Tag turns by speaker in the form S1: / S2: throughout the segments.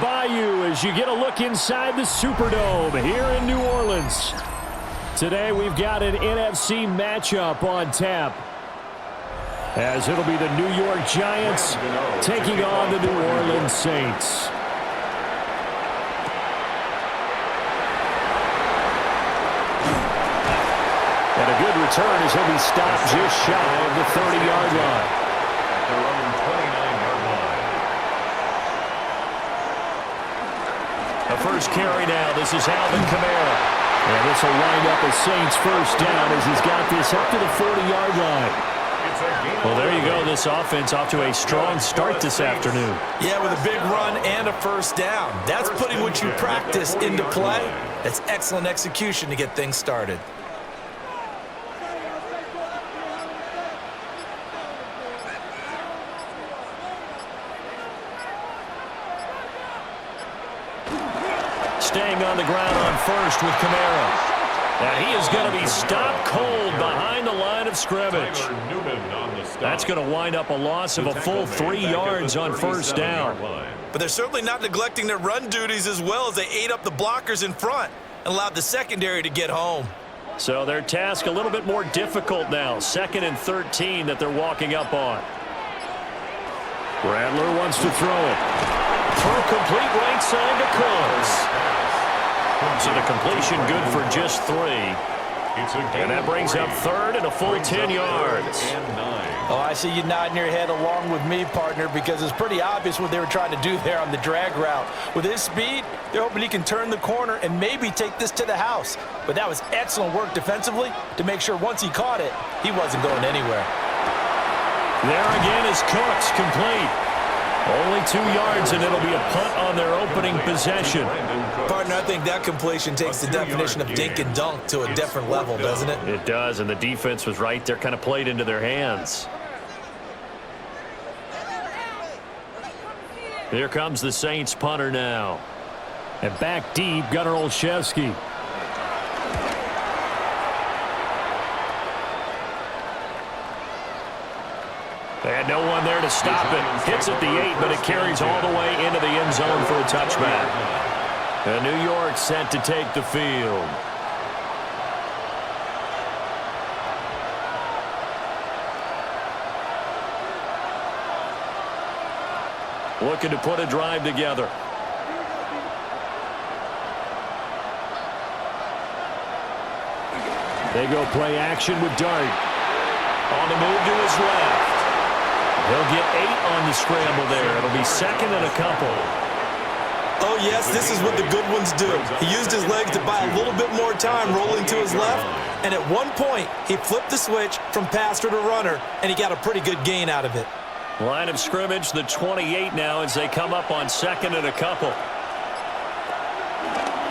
S1: by you as you get a look inside the Superdome here in New Orleans. Today we've got an NFC matchup on tap, as it'll be the New York Giants taking on the New Orleans Saints. And a good return as he'll be stopped just shy of the 30-yard line. The first carry now. This is Alvin Kamara. And this will wind up a Saints first down as he's got this up to the 40-yard line. Well, there you go. This offense off to a strong start this afternoon.
S2: Yeah, with a big run and a first down. That's putting what you practice into play. That's excellent execution to get things started.
S1: Staying on the ground on first with Kamara. And he is going to be stopped cold behind the line of scrimmage. That's going to wind up a loss of a full 3 yards on first down.
S2: But they're certainly not neglecting their run duties as well as they ate up the blockers in front and allowed the secondary to get home.
S1: So their task a little bit more difficult now. 2nd and 13 that they're walking up on. Rattler wants to throw it. Throw complete right side to Coles. So the completion good for just 3. And that brings up 3rd and a full 10 yards.
S2: Oh, I see you nodding your head along with me, partner, because it's pretty obvious what they were trying to do there on the drag route. With his speed, they're hoping he can turn the corner and maybe take this to the house. But that was excellent work defensively to make sure once he caught it, he wasn't going anywhere.
S1: There again is Cooks, complete. Only 2 yards, and it'll be a punt on their opening possession.
S2: Partner, I think that completion takes the definition of dink and dunk to a different level, doesn't it?
S1: It does, and the defense was right there, kind of played into their hands. Here comes the Saints punter now. And back deep, Gunnar Olszewski. They had no one there to stop it. Hits at the 8, but it carries all the way into the end zone for a touchback. And New York set to take the field. Looking to put a drive together. They go play action with Dart. On the move to his left. He'll get 8 on the scramble there. It'll be 2nd and a couple.
S2: Oh, yes, this is what the good ones do. He used his legs to buy a little bit more time rolling to his left, and at one point, he flipped the switch from passer to runner, and he got a pretty good gain out of it.
S1: Line of scrimmage, the 28 now as they come up on 2nd and a couple.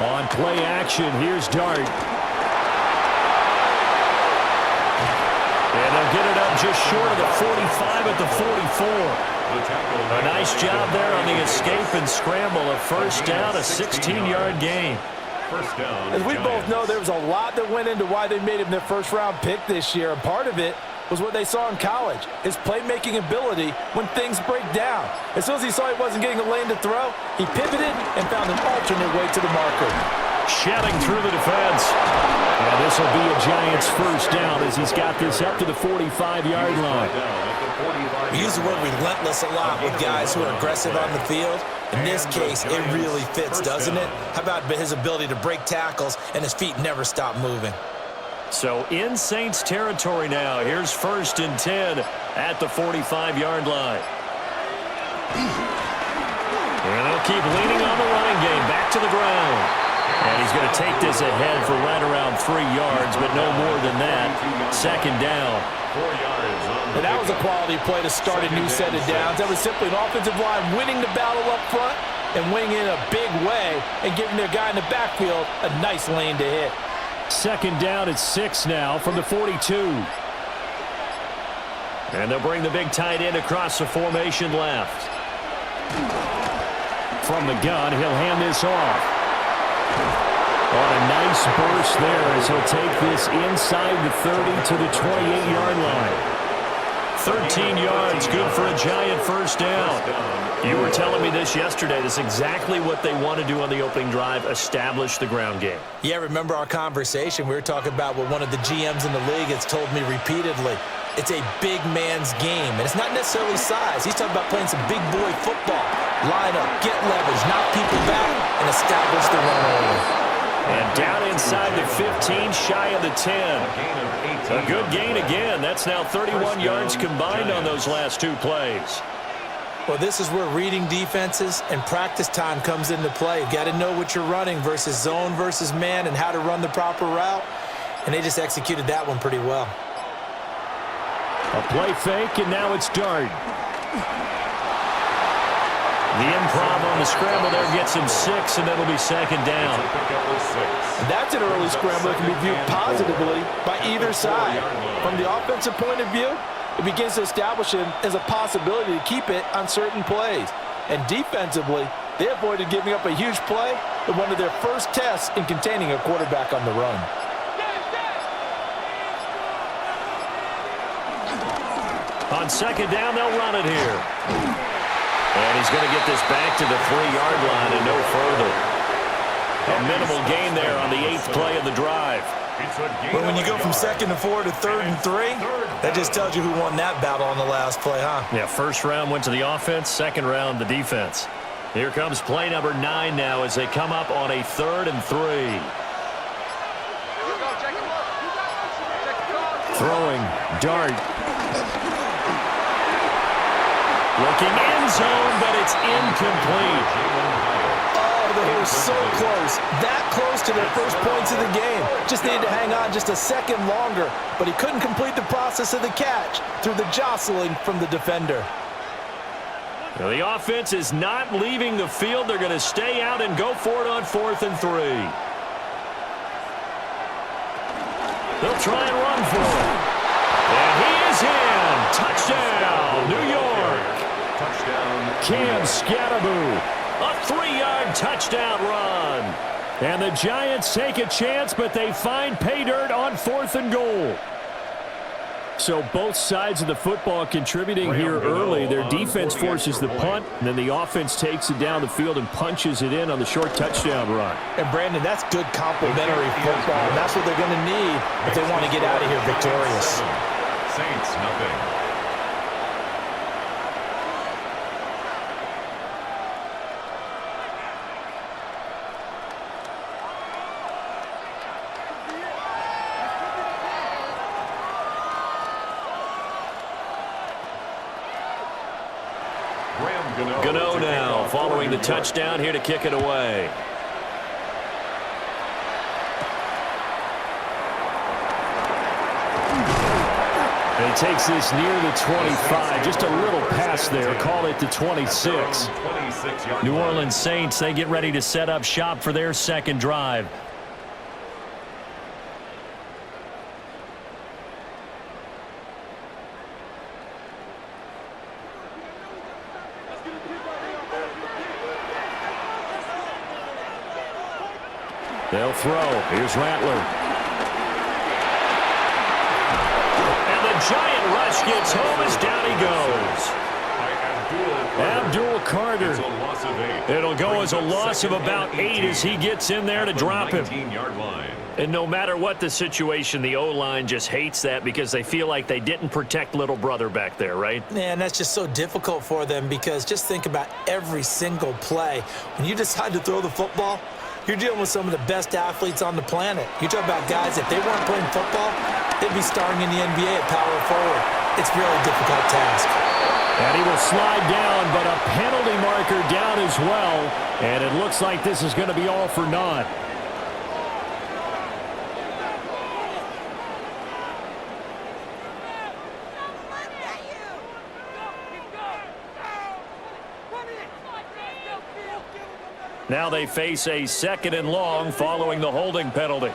S1: On play action, here's Dart. And they'll get it up just short of the 45 at the 44. A nice job there on the escape and scramble. A first down, a 16-yard gain.
S2: As we both know, there was a lot that went into why they made him their first-round pick this year. And part of it was what they saw in college, his playmaking ability when things break down. As soon as he saw he wasn't getting a lane to throw, he pivoted and found an alternate way to the marker.
S1: Shedding through the defense. And this will be a Giants first down as he's got this up to the 45-yard line.
S2: We use the word relentless a lot with guys who are aggressive on the field. In this case, it really fits, doesn't it? How about his ability to break tackles and his feet never stop moving?
S1: So in Saints territory now. Here's 1st and 10 at the 45-yard line. And they'll keep leaning on the running game. Back to the ground. And he's going to take this ahead for right around 3 yards, but no more than that. 2nd down. 4 yards.
S2: And that was a quality play to start a new set of downs. That was simply an offensive line winning the battle up front and winning in a big way and giving their guy in the backfield a nice lane to hit.
S1: 2nd down at 6 now from the 42. And they'll bring the big tight end across the formation left. From the gun, he'll hand this off. On a nice burst there as he'll take this inside the 30 to the 28-yard line. 13 yards, good for a Giant first down. You were telling me this yesterday. This is exactly what they want to do on the opening drive, establish the ground game.
S2: Yeah, remember our conversation? We were talking about what one of the GMs in the league has told me repeatedly. It's a big man's game, and it's not necessarily size. He's talking about playing some big boy football. Line up, get leverage, knock people back, and establish the run early.
S1: And down inside the 15, shy of the 10. A good gain again. That's now 31 yards combined on those last two plays.
S2: Well, this is where reading defenses and practice time comes into play. You've got to know what you're running versus zone versus man and how to run the proper route. And they just executed that one pretty well.
S1: A play fake, and now it's Dart. The improv on the scramble there gets him 6, and that'll be second down.
S3: That's an early scramble that can be viewed positively by either side. From the offensive point of view, it begins to establish him as a possibility to keep it on certain plays. And defensively, they avoided giving up a huge play in one of their first tests in containing a quarterback on the run.
S1: On second down, they'll run it here. And he's going to get this back to the 3-yard line and no further. A minimal gain there on the 8th play of the drive.
S2: But when you go from 2nd and 4 to 3rd and 3, that just tells you who won that battle on the last play, huh?
S1: Yeah, first round went to the offense, second round the defense. Here comes play number 9 now as they come up on a 3rd and 3. Throwing, Dart. Looking end zone, but it's incomplete.
S3: Oh, they were so close. That close to their first points of the game. Just needed to hang on just a second longer, but he couldn't complete the process of the catch through the jostling from the defender.
S1: Now, the offense is not leaving the field. They're going to stay out and go for it on 4th and 3. They'll try and run for it. And he is in. Touchdown, New York. Cam Scatteraboo, a 3-yard touchdown run. And the Giants take a chance, but they find pay dirt on 4th and goal. So both sides of the football contributing here early. Their defense forces the punt, and then the offense takes it down the field and punches it in on the short touchdown run.
S3: And, Brandon, that's good complementary football, and that's what they're going to need if they want to get out of here victorious.
S4: Saints, nothing.
S1: Gano now following the touchdown here to kick it away. And he takes this near the 25, just a little pass there, call it the 26. New Orleans Saints, they get ready to set up shop for their second drive. They'll throw. Here's Rattler. And the Giant rush gets home as down he goes. Abdul Carter. It'll go as a loss of about 8 as he gets in there to drop him. And no matter what the situation, the O-line just hates that because they feel like they didn't protect little brother back there, right?
S2: Yeah, and that's just so difficult for them because just think about every single play. When you decide to throw the football, you're dealing with some of the best athletes on the planet. You talk about guys, if they weren't playing football, they'd be starring in the NBA at power forward. It's a really difficult task.
S1: And he will slide down, but a penalty marker down as well. And it looks like this is going to be all for naught. Now they face a 2nd and long following the holding penalty.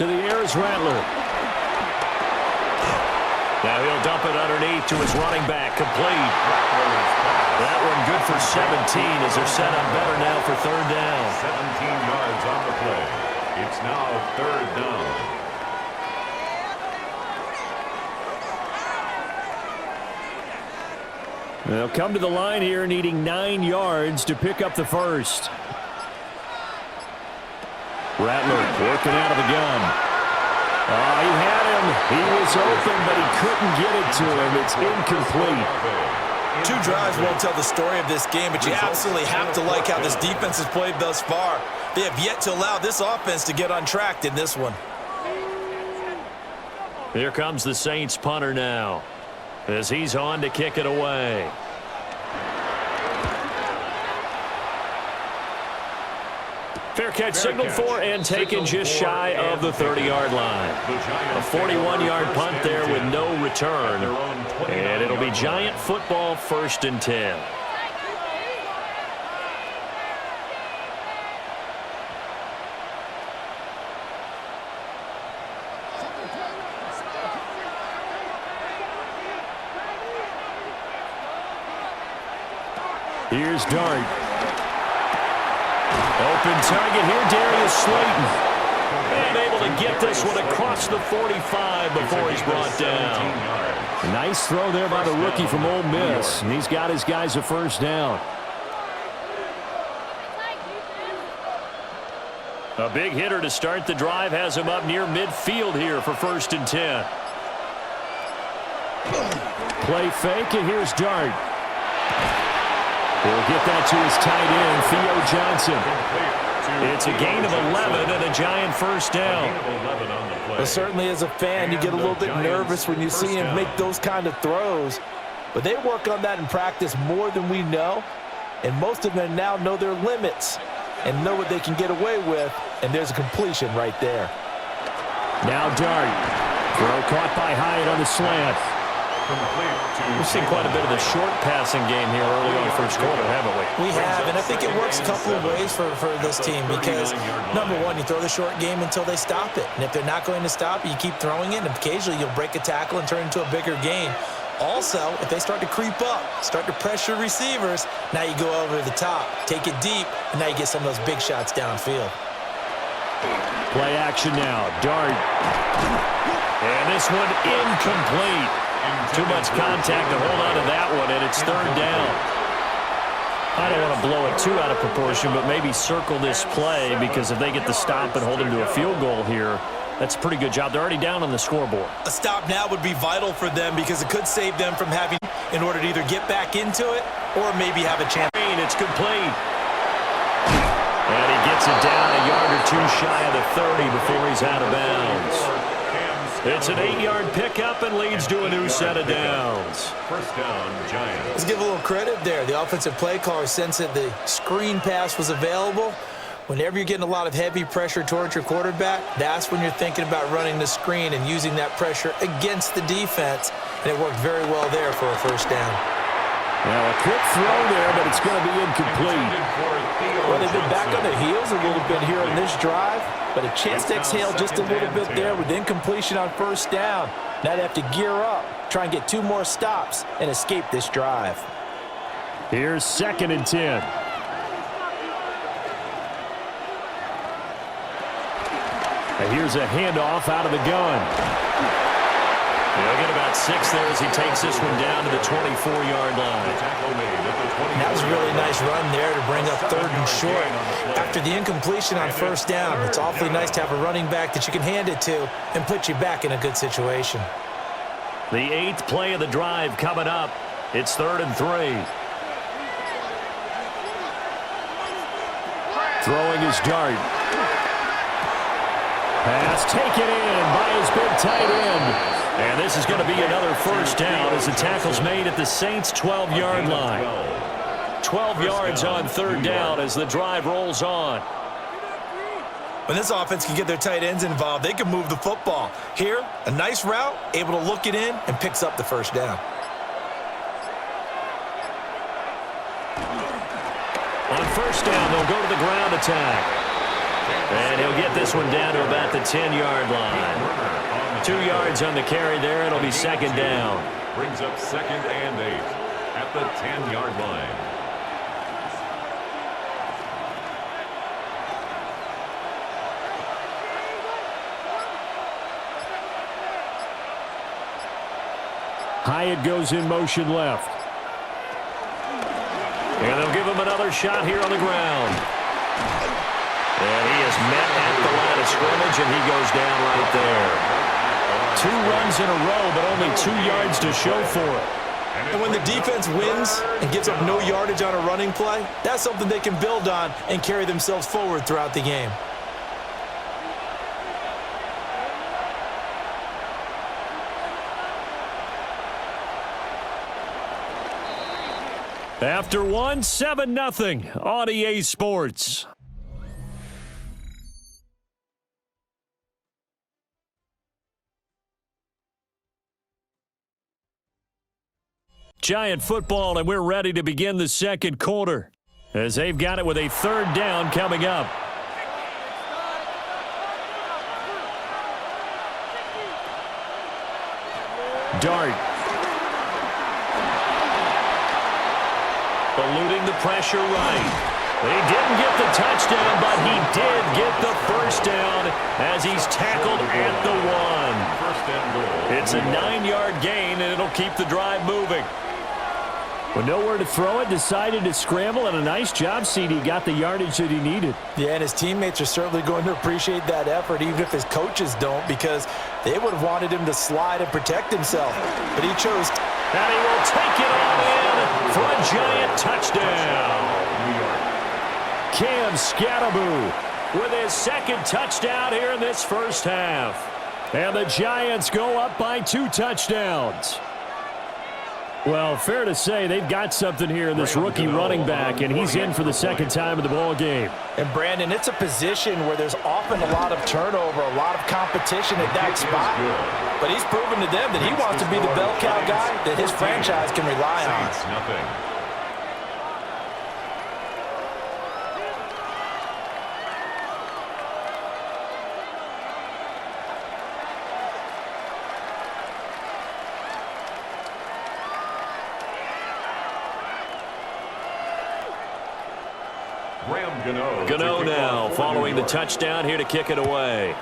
S1: To the air is Rattler. Now he'll dump it underneath to his running back, complete. That one good for 17 as they're set up better now for 3rd down.
S4: 17 yards on the play. It's now 3rd down.
S1: They'll come to the line here needing 9 yards to pick up the first. Rattler working out of the gun. Oh, he had him. He was open, but he couldn't get it to him. It's incomplete.
S2: 2 drives won't tell the story of this game, but you absolutely have to like how this defense has played thus far. They have yet to allow this offense to get untracked in this one.
S1: Here comes the Saints punter now, as he's on to kick it away. Fair catch signaled for and taken just shy of the 30-yard line. A 41-yard punt there with no return. And it'll be Giant football, 1st and 10. Here's Dart. Open target here, Darius Slayton. And able to get this one across the 45 before he's brought down. A nice throw there by the rookie from Ole Miss. And he's got his guys a 1st down. A big hitter to start the drive has him up near midfield here for 1st and 10. Play fake, and here's Dart. He'll get that to his tight end, Theo Johnson. It's a gain of 11 and a Giant 1st down.
S3: Well, certainly as a fan, you get a little bit nervous when you see him make those kind of throws. But they work on that in practice more than we know. And most of them now know their limits and know what they can get away with. And there's a completion right there.
S1: Now Dart. Throw caught by Hyatt on the slant. We've seen quite a bit of the short passing game here early on the 1st quarter, haven't we?
S2: We have, and I think it works a couple of ways for this team because, number one, you throw the short game until they stop it. And if they're not going to stop it, you keep throwing it, and occasionally you'll break a tackle and turn it into a bigger gain. Also, if they start to creep up, start to pressure receivers, now you go over the top, take it deep, and now you get some of those big shots downfield.
S1: Play action now. Dart. And this one incomplete. Too much contact to hold on to that one, and it's 3rd down. I don't want to blow it too out of proportion, but maybe circle this play because if they get the stop and hold him to a field goal here, that's a pretty good job. They're already down on the scoreboard.
S2: A stop now would be vital for them because it could save them from having in order to either get back into it or maybe have a chance.
S1: It's complete. And he gets it down a yard or 2 shy of the 30 before he's out of bounds. It's an 8-yard pickup and leads to a new set of downs.
S4: 1st down, Giants.
S2: Let's give a little credit there. The offensive play caller sensed that the screen pass was available. Whenever you're getting a lot of heavy pressure towards your quarterback, that's when you're thinking about running the screen and using that pressure against the defense. And it worked very well there for a 1st down.
S1: Well, a quick throw there, but it's going to be incomplete.
S3: Well, they've been back on their heels a little bit here on this drive, but a chance to exhale just a little bit there with incompletion on 1st down. Now they have to gear up, try and get 2 more stops, and escape this drive.
S1: Here's 2nd and 10. And here's a handoff out of the gun. He'll get about 6 there as he takes this one down to the 24-yard line.
S2: That was a really nice run there to bring up 3rd and short. After the incompletion on 1st down, it's awfully nice to have a running back that you can hand it to and put you back in a good situation.
S1: The 8th play of the drive coming up. It's 3rd and 3. Throwing his Dart. Pass taken in by his big tight end. And this is going to be another 1st down as the tackle's made at the Saints' 12-yard line. 12 yards on 3rd down as the drive rolls on.
S2: When this offense can get their tight ends involved, they can move the football. Here, a nice route, able to look it in, and picks up the 1st down.
S1: On 1st down, they'll go to the ground attack. And he'll get this one down to about the 10-yard line. 2 yards on the carry there. It'll be 2nd down.
S4: Brings up 2nd and 8 at the 10-yard line.
S1: Hyatt goes in motion left. And they'll give him another shot here on the ground. And he is met at the line of scrimmage, and he goes down right there. 2 runs in a row, but only 2 yards to show for it.
S2: And when the defense wins and gives up no yardage on a running play, that's something they can build on and carry themselves forward throughout the game.
S1: After one, 7-0 on EA Sports. Giant football, and we're ready to begin the second quarter as they've got it with a 3rd down coming up. Dart. Eluding the pressure right. He didn't get the touchdown, but he did get the first down as he's tackled at the 1. It's a 9-yard gain, and it'll keep the drive moving. With nowhere to throw it, decided to scramble, and a nice job, CD. Got the yardage that he needed.
S2: Yeah, and his teammates are certainly going to appreciate that effort, even if his coaches don't, because they would have wanted him to slide and protect himself. But he chose.
S1: And he will take it all in for a giant touchdown. Cam Scattaboo with his 2nd touchdown here in this first half. And the Giants go up by 2 touchdowns. Well, fair to say they've got something here in this rookie running back, and he's in for the 2nd time of the ball game.
S2: And, Brandon, it's a position where there's often a lot of turnover, a lot of competition at that spot. But he's proven to them that he wants to be the bell cow guy that his franchise can rely on.
S1: Gano now following the touchdown here to kick it away.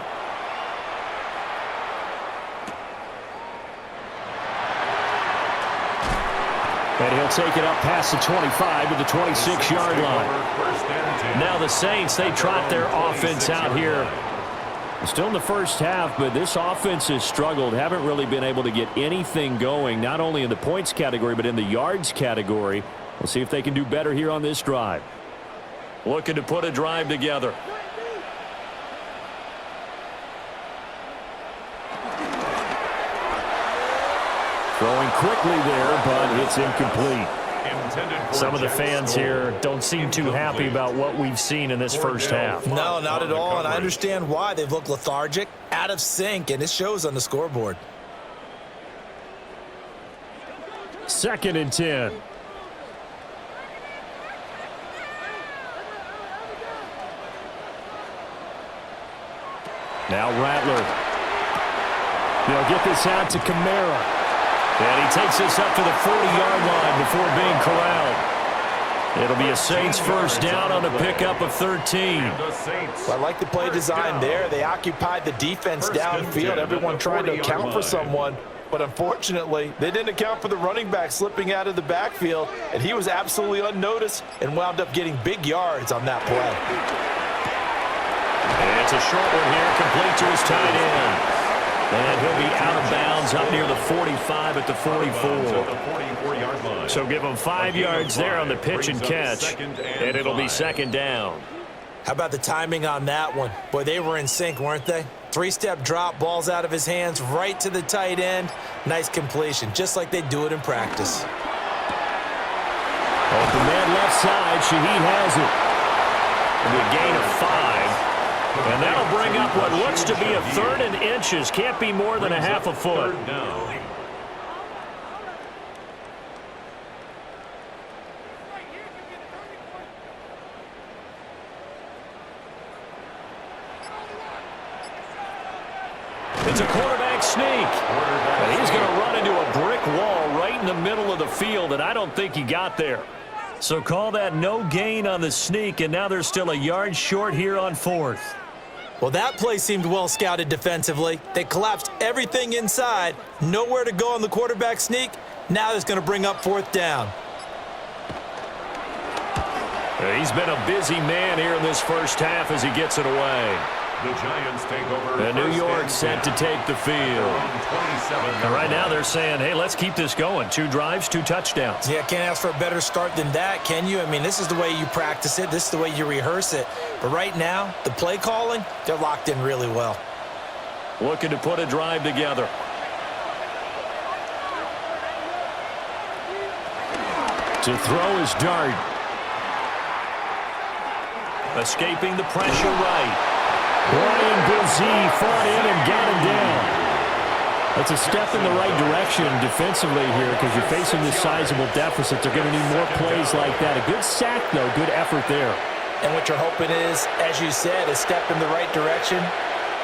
S1: And he'll take it up past the 25 to the 26-yard line. Now the Saints, they trot their offense out here. Still in the first half, but this offense has struggled. Haven't really been able to get anything going, not only in the points category, but in the yards category. We'll see if they can do better here on this drive. Looking to put a drive together. Throwing quickly there, but it's incomplete. Some of the fans here don't seem too happy about what we've seen in this first half.
S2: No, not at all, and I understand why. They've looked lethargic, out of sync, and it shows on the scoreboard.
S1: 2nd and 10. Now Rattler. They'll get this out to Kamara. And he takes this up to the 40-yard line before being corralled. It'll be a Saints first down on a pickup of 13.
S2: Well, I like the play design there. They occupied the defense downfield, everyone trying to account for someone. But unfortunately, they didn't account for the running back slipping out of the backfield, and he was absolutely unnoticed and wound up getting big yards on that play.
S1: And it's a short one here, complete to his tight end. And he'll be out of bounds up near the 45 at the 44. So give him 5 yards there on the pitch and catch, and it'll be 2nd down.
S2: How about the timing on that one? Boy, they were in sync, weren't they? 3-step drop, balls out of his hands, right to the tight end. Nice completion, just like they do it in practice.
S1: Off the man left side, Shaheed has it. And a gain of 5. And that'll bring up what looks to be a 3rd and inches. Can't be more than a half a foot. It's a quarterback sneak. And he's going to run into a brick wall right in the middle of the field, and I don't think he got there. So call that no gain on the sneak, and now they're still a yard short here on 4th.
S2: Well, that play seemed well scouted defensively. They collapsed everything inside, nowhere to go on the quarterback sneak, Now that's going to bring up 4th down.
S1: He's been a busy man here in this first half as he gets it away.
S4: The Giants take over.
S1: And New York set to take the field. And right now they're saying, hey, let's keep this going. 2 drives, 2 touchdowns.
S2: Yeah, can't ask for a better start than that, can you? I mean, this is the way you practice it. This is the way you rehearse it. But right now, the play calling, they're locked in really well.
S1: Looking to put a drive together. To throw his dart. Escaping the pressure right. Brian Brzee fought in and got him down. That's a step in the right direction defensively here because you're facing this sizable deficit. They're going to need more plays like that. A good sack, though. Good effort there.
S2: And what you're hoping is, as you said, a step in the right direction,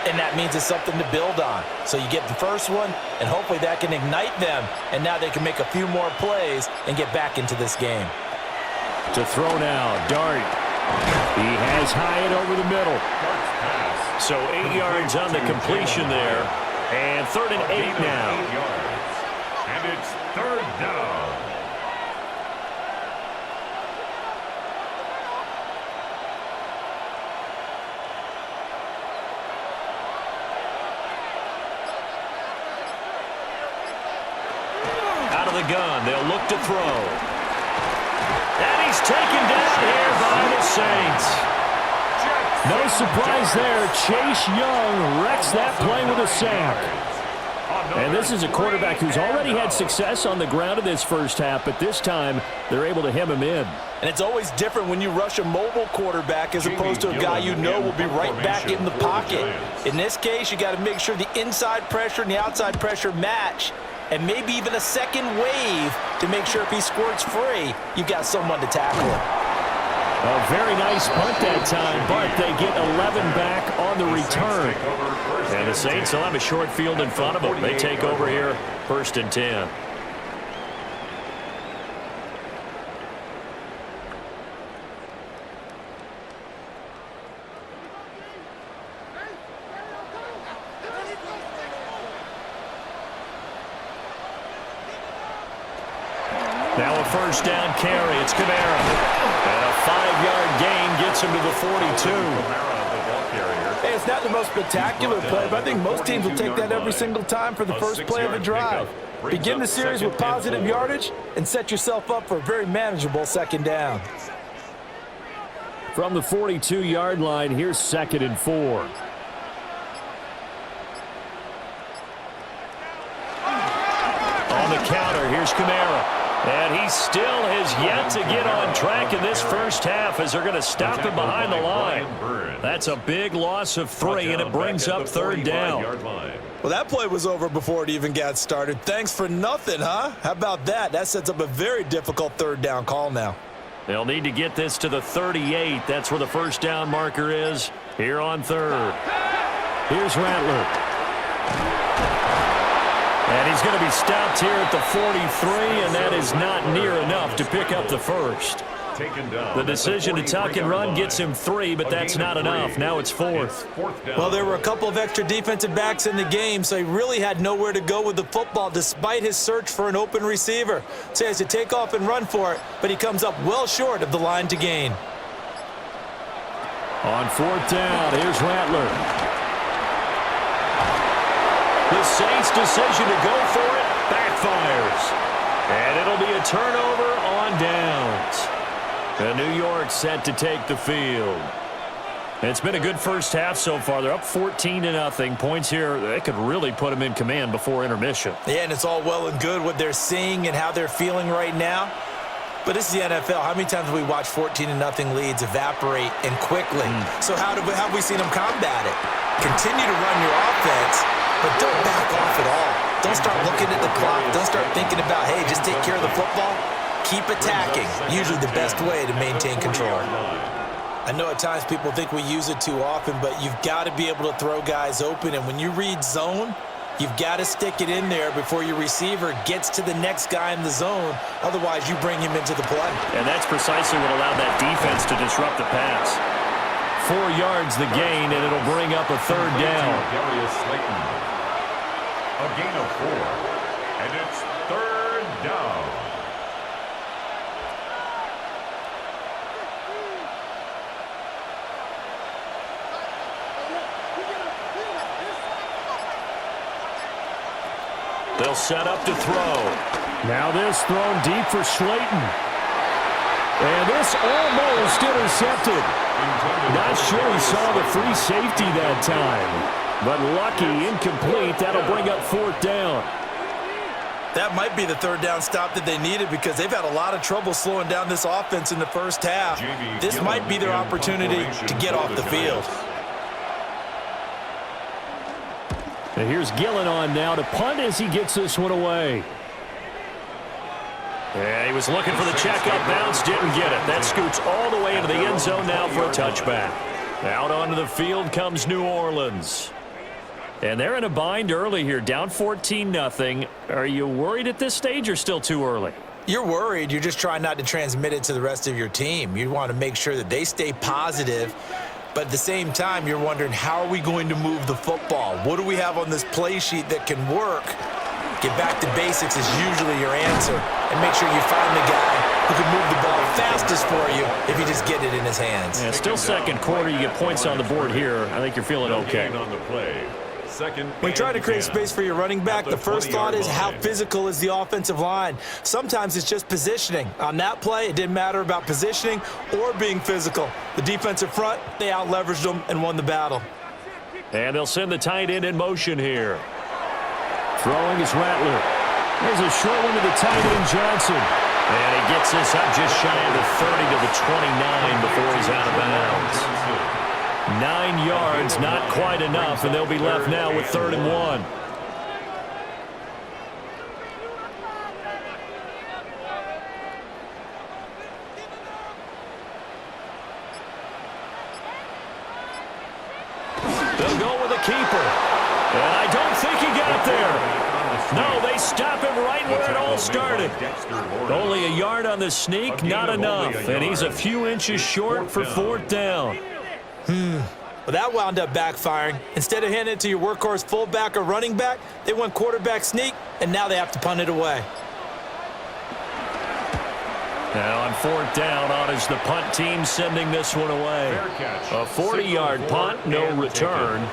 S2: and that means it's something to build on. So you get the first one, and hopefully that can ignite them, and now they can make a few more plays and get back into this game.
S1: To throw now, Dart. He has Hyatt over the middle. So 8 yards on the completion there. And 3rd and 8 now.
S4: 8 yards. And it's 3rd down.
S1: Out of the gun, they'll look to throw. And he's taken down here by the Saints. No surprise there. Chase Young wrecks that play with a sack. And this is a quarterback who's already had success on the ground in this first half, but this time they're able to hem him in.
S2: And it's always different when you rush a mobile quarterback as opposed to a guy you know will be right back in the pocket. In this case, you got to make sure the inside pressure and the outside pressure match, and maybe even a second wave to make sure if he squirts free, you've got someone to tackle him.
S1: A very nice punt that time, but they get 11 back on the return. And the Saints will have a short field in front of them. They take over here, 1st and 10. Now a 1st down carry. It's Kamara. And a 5-yard gain gets him to the 42.
S3: Hey, it's not the most spectacular play, but I think most teams will take that every single time for the first play of a drive. Begin the series with positive yardage and set yourself up for a very manageable 2nd down.
S1: From the 42-yard line, here's 2nd and 4. On the counter, here's Kamara. And he still has yet to get on track in this first half as they're going to stop him behind the line. That's a big loss of 3, and it brings up 3rd down.
S2: Well, that play was over before it even got started. Thanks for nothing, huh? How about that? That sets up a very difficult 3rd down call now.
S1: They'll need to get this to the 38. That's where the 1st down marker is here on 3rd. Here's Rattler. And he's going to be stopped here at the 43, and that is not near enough to pick up the 1st. The decision to tuck and run gets him 3, but that's not enough. Now it's 4th.
S2: Well, there were a couple of extra defensive backs in the game, so he really had nowhere to go with the football despite his search for an open receiver. So he has to take off and run for it, but he comes up well short of the line to gain.
S1: On 4th down, here's Rattler. The Saints' decision to go for it backfires. And it'll be a turnover on downs. And New York set to take the field. It's been a good first half so far. They're up 14-0. Points here, they could really put them in command before intermission.
S2: Yeah, and it's all well and good what they're seeing and how they're feeling right now. But this is the NFL. How many times have we watched 14-0 leads evaporate and quickly? So how have we seen them combat it? Continue to run your offense, but don't back off at all. Don't start looking at the clock. Don't start thinking about, hey, just take care of the football. Keep attacking. Usually the best way to maintain control. I know at times people think we use it too often, but you've got to be able to throw guys open. And when you read zone, you've got to stick it in there before your receiver gets to the next guy in the zone. Otherwise, you bring him into the play.
S1: And that's precisely what allowed that defense to disrupt the pass. 4 yards the gain, and it'll bring up a 3rd down.
S4: A gain of 4. And it's 3rd down.
S1: They'll set up to throw. Now this thrown deep for Slayton. And this almost intercepted. Not sure he saw the free safety that time. But lucky, incomplete. That'll bring up 4th down.
S2: That might be the 3rd down stop that they needed because they've had a lot of trouble slowing down this offense in the first half. This might be their opportunity to get off the field.
S1: And here's Gillen on now to punt as he gets this one away. Yeah, he was looking for the checkup bounce, didn't get it. That scoots all the way into the end zone now for a touchback. Out onto the field comes New Orleans. And they're in a bind early here, down 14-0. Are you worried at this stage or still too early?
S2: You're worried. You're just trying not to transmit it to the rest of your team. You want to make sure that they stay positive. But at the same time, you're wondering, how are we going to move the football? What do we have on this play sheet that can work? Get back to basics is usually your answer. And make sure you find the guy who can move the ball fastest for you if you just get it in his hands.
S1: Yeah, still second quarter. You get points on the board here. I think you're feeling okay.
S4: On the play.
S2: When trying to create space for your running back, the first thought is how physical is the offensive line. Sometimes it's just positioning. On that play, it didn't matter about positioning or being physical. The defensive front, they out-leveraged them and won the battle.
S1: And they'll send the tight end in motion here. Throwing is Rattler. There's a short one to the tight end, Johnson. And he gets this up just shy of the 30 to the 29 before he's out of bounds. 9 yards, not quite enough, and they'll be left now with 3rd and 1. They'll go with a keeper. And I don't think he got there. No, they stop him right where it all started. Only a yard on the sneak, not enough. And he's a few inches short for 4th down.
S2: Well, that wound up backfiring. Instead of handing it to your workhorse fullback or running back, they went quarterback sneak, and now they have to punt it away.
S1: Now on 4th down, on is the punt team sending this one away. A 40-yard punt, no return.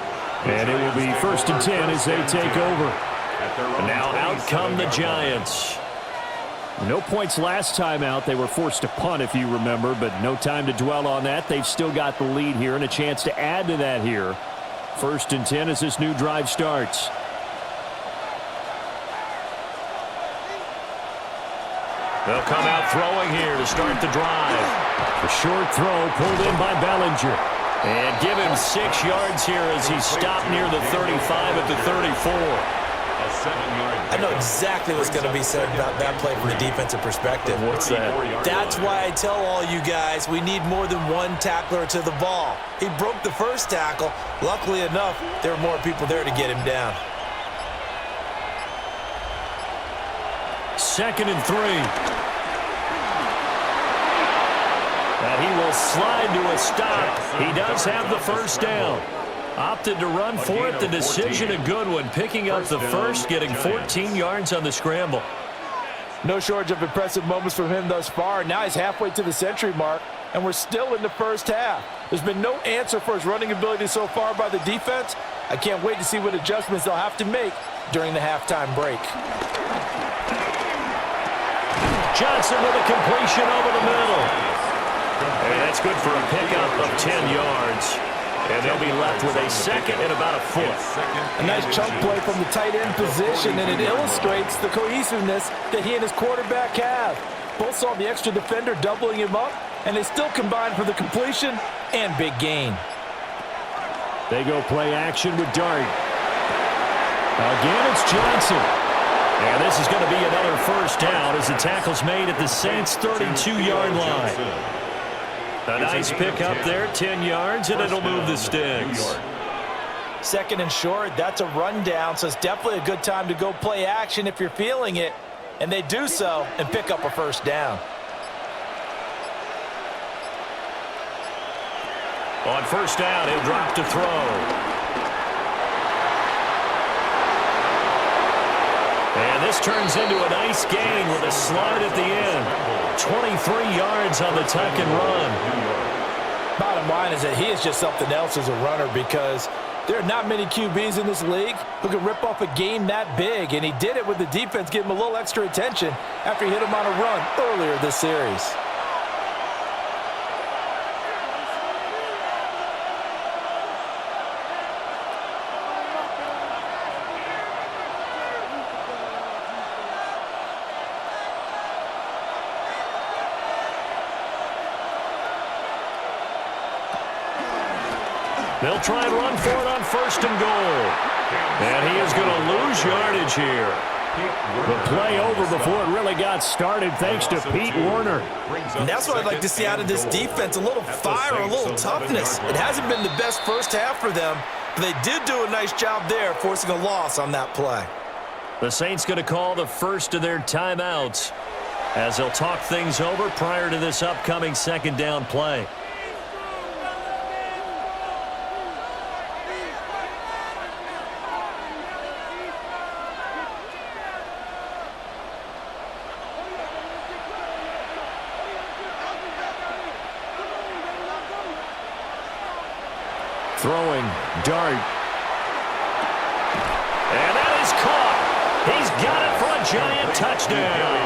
S1: And it will be 1st and 10 as they take over. And now out come the Giants. No points last time out. They were forced to punt, if you remember, but no time to dwell on that. They've still got the lead here and a chance to add to that here. 1st and 10 as this new drive starts. They'll come out throwing here to start the drive. A short throw pulled in by Bellinger. And give him 6 yards here as he's stopped near the 35 at the 34.
S2: I know exactly what's going to be said about that play from the defensive perspective.
S1: What's that?
S2: That's why I tell all you guys we need more than one tackler to the ball. He broke the first tackle. Luckily enough, there were more people there to get him down.
S1: 2nd and 3. And he will slide to a stop. He does have the 1st down. Opted to run for it. The decision a good one. Picking up the first, getting 14 yards on the scramble.
S3: No shortage of impressive moments from him thus far. Now he's halfway to the century mark, and we're still in the first half. There's been no answer for his running ability so far by the defense. I can't wait to see what adjustments they'll have to make during the halftime break.
S1: Johnson with a completion over the middle. And that's good for a pickup of 10 yards. And they'll be left with a 2nd and about a 4th.
S3: A nice chunk play from the tight end position, and it illustrates the cohesiveness that he and his quarterback have. Both saw the extra defender doubling him up, and they still combined for the completion and big gain.
S1: They go play action with Dart. Again, it's Johnson. And this is going to be another 1st down as the tackle's made at the Saints' 32-yard line. A nice pick up there, 10 yards, and it'll move the sticks.
S2: 2nd and short, that's a rundown, so it's definitely a good time to go play action if you're feeling it. And they do so and pick up a 1st down.
S1: On 1st down, he'll drop to throw. And this turns into a nice gain with a slide at the end. 23 yards on the tuck and run.
S3: Bottom line is that he is just something else as a runner, because there are not many QBs in this league who can rip off a game that big, and he did it with the defense giving him a little extra attention after he hit him on a run earlier this series.
S1: They'll try and run for it on 1st and goal. And he is going to lose yardage here. The play over before it really got started, thanks to Pete Werner.
S2: And that's what I'd like to see out of this defense, a little fire, a little toughness. It hasn't been the best first half for them, but they did do a nice job there, forcing a loss on that play.
S1: The Saints going to call the first of their timeouts as they'll talk things over prior to this upcoming 2nd down play. Throwing dart. And that is caught. He's got it for a giant touchdown.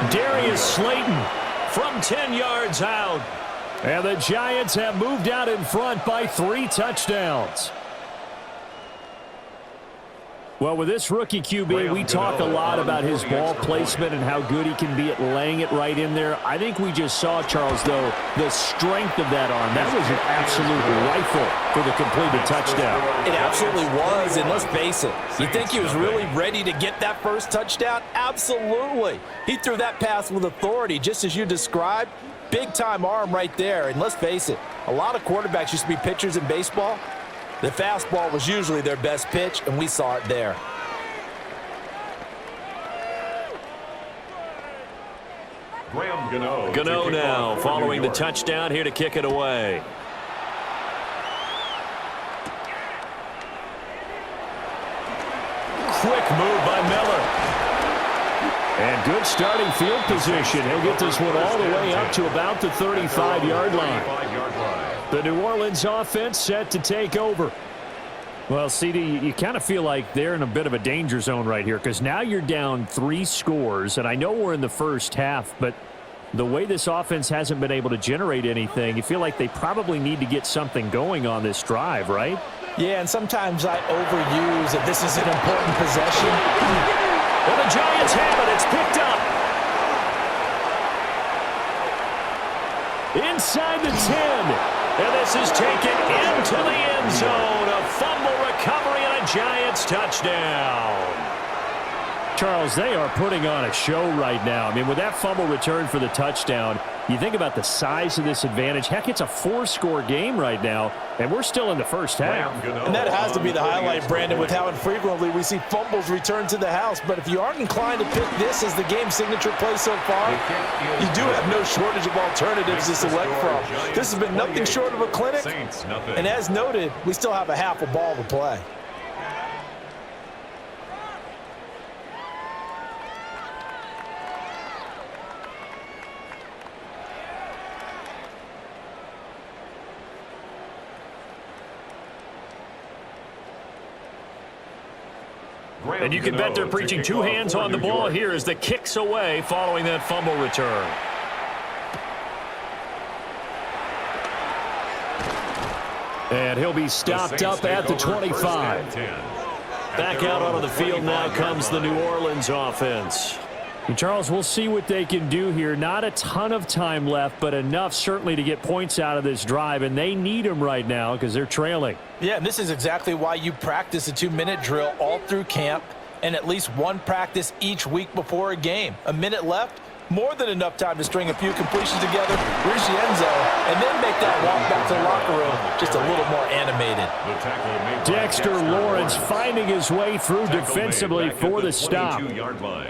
S1: Darius Slayton from 10 yards out. And the Giants have moved out in front by 3 touchdowns. Well, with this rookie QB, we talk a lot about his ball placement and how good he can be at laying it right in there. I think we just saw, Charles, though, the strength of that arm. That was an absolute rifle for the completed touchdown.
S3: It absolutely was, and let's face it, you think he was really ready to get that first touchdown? Absolutely. He threw that pass with authority, just as you described. Big-time arm right there, and let's face it, a lot of quarterbacks used to be pitchers in baseball. The fastball was usually their best pitch, and we saw it there.
S1: Gano now following the touchdown here to kick it away. Quick move by Miller. And good starting field position. He'll get this one all the way up to about the 35-yard line. The New Orleans offense set to take over. Well, CD, you kind of feel like they're in a bit of a danger zone right here, because now you're down 3 scores, and I know we're in the first half, but the way this offense hasn't been able to generate anything, you feel like they probably need to get something going on this drive, right?
S3: Yeah, and sometimes I overuse that this is an important possession.
S1: Well, the Giants have it. It's picked up. Inside the 10. And this is taken into the end zone. A fumble recovery and a Giants touchdown. Charles, they are putting on a show right now. I mean, with that fumble return for the touchdown, you think about the size of this advantage. Heck, it's a 4-score game right now, and we're still in the first half.
S3: And that has to be the highlight, Brandon, with how infrequently we see fumbles return to the house. But if you aren't inclined to pick this as the game's signature play so far, you do have no shortage of alternatives to select from. This has been nothing short of a clinic, and as noted, we still have a half a ball to play.
S1: And you can bet they're preaching 2 hands on the ball here as the kick's away following that fumble return. And he'll be stopped up at the 25. Back out onto the field now comes the New Orleans offense. And Charles, we'll see what they can do here. Not a ton of time left, but enough certainly to get points out of this drive, and they need them right now because they're trailing.
S2: Yeah, and this is exactly why you practice a 2-minute drill all through camp and at least one practice each week before a game. A minute left, more than enough time to string a few completions together, reach the end zone, and then make that walk back to the locker room just a little more animated.
S1: Dexter Lawrence finding his way through defensively for the stop.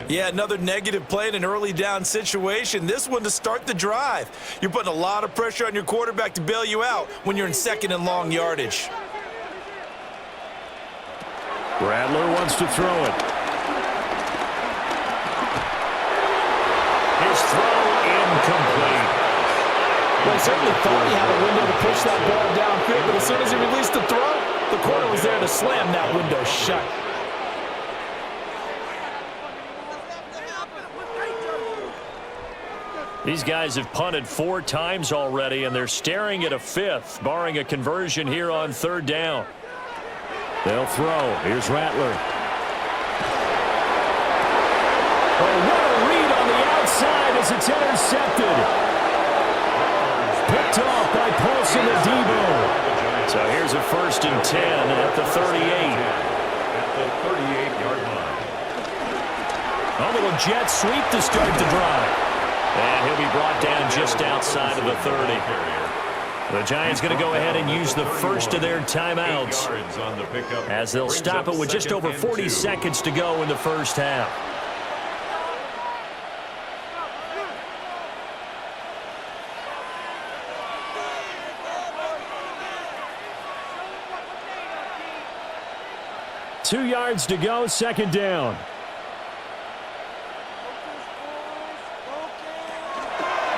S2: Yeah, another negative play in an early down situation. This one to start the drive. You're putting a lot of pressure on your quarterback to bail you out when you're in 2nd and long yardage.
S1: Rattler wants to throw it. His throw incomplete.
S3: Well, he certainly thought he had a window to push that ball downfield, but as soon as he released the throw, the corner was there to slam that window shut.
S1: These guys have punted 4 times already, and they're staring at a 5th, barring a conversion here on 3rd down. They'll throw. Here's Rattler. Oh, what a read on the outside as it's intercepted. Picked off by Paulson Adebo. So here's a 1st and 10 at the 38.
S4: At the 38-yard line.
S1: A little jet sweep to start the drive. And he'll be brought down just outside of the 30. The Giants going to go ahead and use the first of their timeouts as they'll stop it with just over 40 seconds to go in the first half. Two yards to go, 2nd down.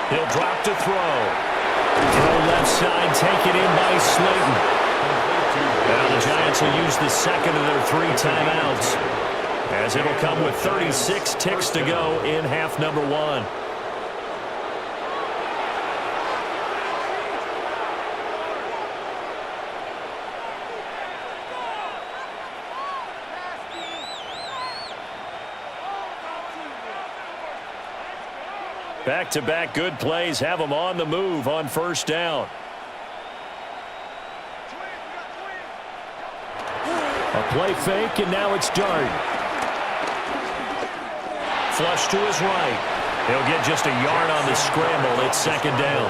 S1: He'll drop to throw. Throw left side, taken in by Slayton. Now the Giants will use the 2nd of their 3 timeouts, as it'll come with 36 ticks to go in half number 1. Back-to-back good plays have them on the move on 1st down. A play fake, and now it's Dart. Flush to his right. He'll get just a yard on the scramble. It's 2nd down.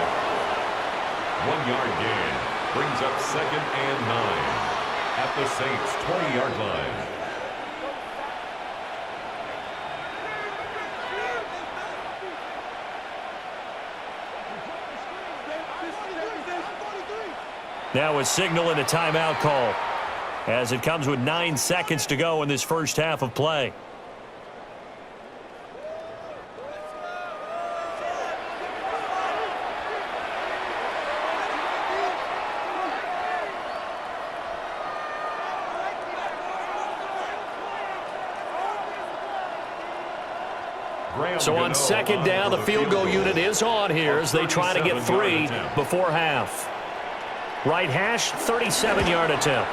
S4: 1-yard gain brings up 2nd and 9 at the Saints' 20-yard line.
S1: Now a signal and a timeout call, as it comes with 9 seconds to go in this first half of play. So on 2nd down, the field goal unit is on here as they try to get 3 before half. Right hash, 37-yard attempt.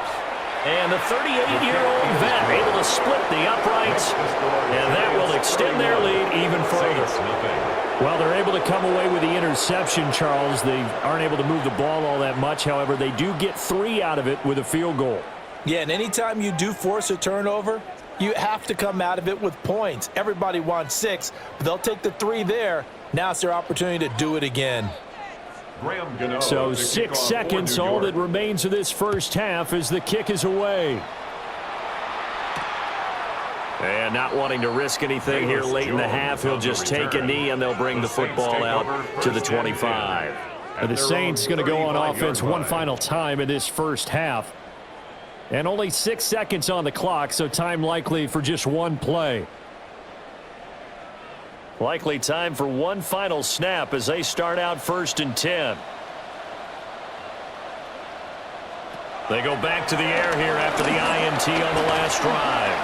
S1: And the 38-year-old vet able to split the uprights, and that will extend their lead even further. Well, they're able to come away with the interception, Charles. They aren't able to move the ball all that much. However, they do get 3 out of it with a field goal.
S2: Yeah, and anytime you do force a turnover, you have to come out of it with points. Everybody wants 6, but they'll take the 3 there. Now it's their opportunity to do it again.
S1: So 6 seconds, all that remains of this first half as the kick is away. And not wanting to risk anything here late in the half, he'll just take a knee and they'll bring the football out to the 25. And the Saints going to go on offense one final time in this first half. And only 6 seconds on the clock, so time likely for just one play. Likely time for one final snap as they start out 1st and 10. They go back to the air here after the INT on the last drive.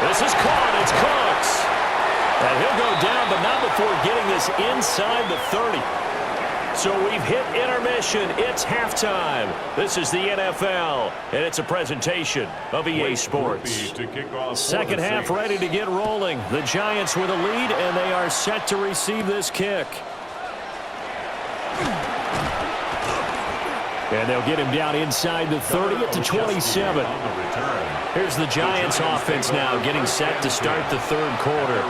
S1: This is caught. It's Cooks. And he'll go down, but not before getting this inside the 30. So we've hit intermission. It's halftime. This is the NFL, and it's a presentation of EA Sports. Second half ready to get rolling. The Giants with a lead, and they are set to receive this kick. And they'll get him down inside the 30 at the 27. Here's the Giants offense now getting set to start the 3rd quarter.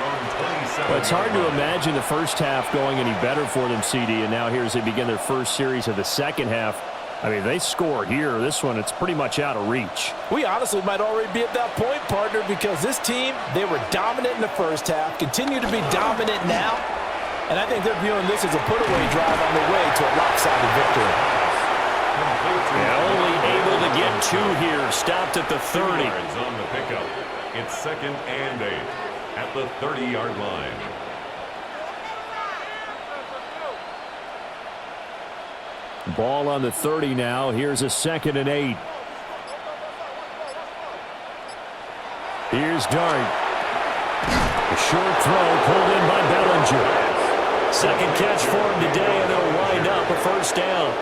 S1: Well, it's hard to imagine the first half going any better for them, CD, and now here as they begin their first series of the second half. I mean, they score here. This one, it's pretty much out of reach.
S2: We honestly might already be at that point, partner, because this team, they were dominant in the first half, continue to be dominant now, and I think they're viewing this as a put-away drive on the way to a lopsided victory.
S1: Yeah, only able to get 2 here. Stopped at the 30.
S4: Yards on the pickup. It's 2nd and 8 at the 30-yard line.
S1: Ball on the 30 now. Here's a 2nd and 8. Here's Dart. A short throw pulled in by Bellinger. Second catch for him today, and they'll wind up a first down.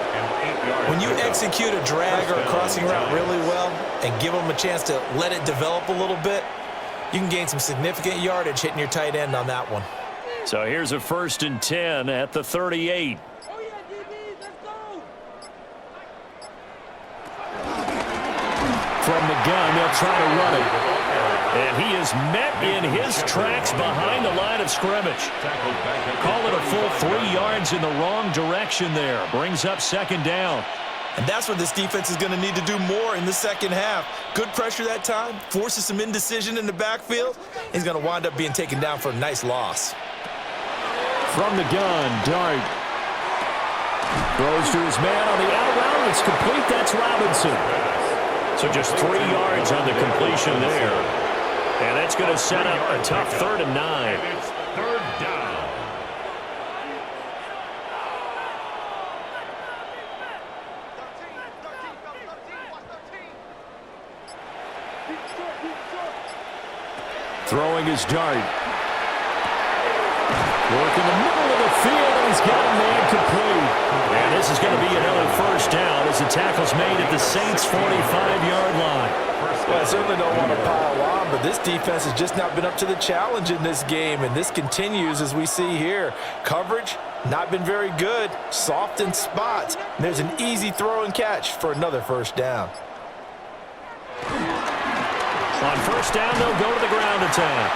S2: When you execute a drag or a crossing route really well and give them a chance to let it develop a little bit, you can gain some significant yardage hitting your tight end on that one.
S1: So here's a 1st and 10 at the 38. From the gun, they'll try to run it. And he is met in his tracks behind the line of scrimmage. Call it a full 3 yards in the wrong direction there. Brings up 2nd down.
S2: And that's what this defense is going to need to do more in the second half. Good pressure that time, forces some indecision in the backfield. He's going to wind up being taken down for a nice loss.
S1: From the gun, Dart. Throws to his man on the out route. It's complete. That's Robinson. So just 3 yards on the completion there. And that's going to set up a tough 3rd and 9.
S4: It's 3rd down.
S1: Throwing his Dart. Work in the middle of the field, and he's got a man complete. And this is going to be another first down as the tackle's made at the Saints' 45-yard line.
S3: Well, I certainly don't want to pile on, but this defense has just not been up to the challenge in this game, and this continues as we see here. Coverage, not been very good, soft in spots. And there's an easy throw and catch for another first down.
S1: On first down, they'll go to the ground attack.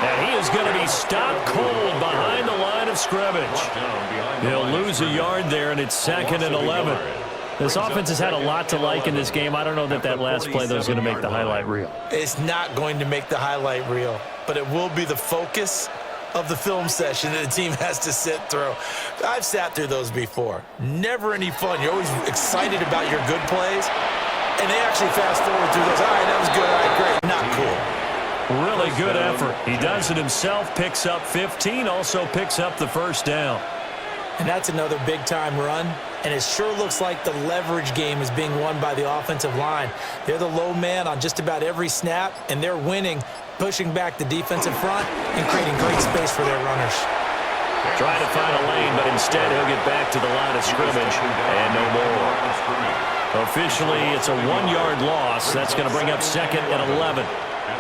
S1: And he is going to be stopped cold behind the line of scrimmage. He'll lose a yard there, and it's 2nd and 11. This offense has had a lot to like in this game. I don't know that that last play, though, is going to make the highlight reel.
S2: It's not going to make the highlight reel, but it will be the focus of the film session that the team has to sit through. I've sat through those before. Never any fun. You're always excited about your good plays, and they actually fast forward through those. All right, that was good. All right, great. Not cool.
S1: Really good effort. He does it himself, picks up 15, also picks up the first down.
S2: And that's another big-time run, and it sure looks like the leverage game is being won by the offensive line. They're the low man on just about every snap, and they're winning, pushing back the defensive front and creating great space for their runners.
S1: Trying to find a lane, but instead he'll get back to the line of scrimmage and no more. Officially, it's a 1-yard loss. That's going to bring up 2nd and 11.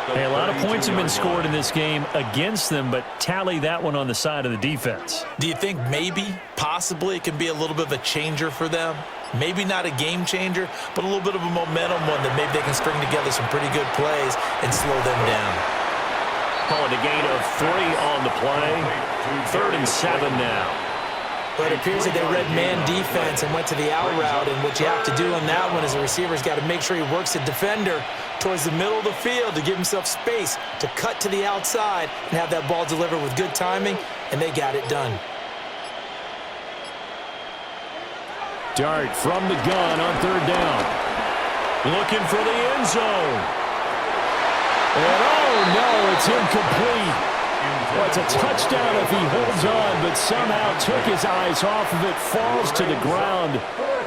S1: Hey, a lot of points have been scored in this game against them, but tally that one on the side of the defense.
S2: Do you think maybe, possibly, it can be a little bit of a changer for them? Maybe not a game changer, but a little bit of a momentum one that maybe they can string together some pretty good plays and slow them down.
S1: Calling a gain of 3 on the play. 3rd and 7 now.
S2: But it appears that they read man defense and went to the out route, and what you have to do on that one is the receiver's got to make sure he works the defender towards the middle of the field to give himself space to cut to the outside and have that ball delivered with good timing, and they got it done.
S1: Dart from the gun on 3rd down. Looking for the end zone. And oh no, it's incomplete. Well, it's a touchdown if he holds on, but somehow took his eyes off of it, falls to the ground,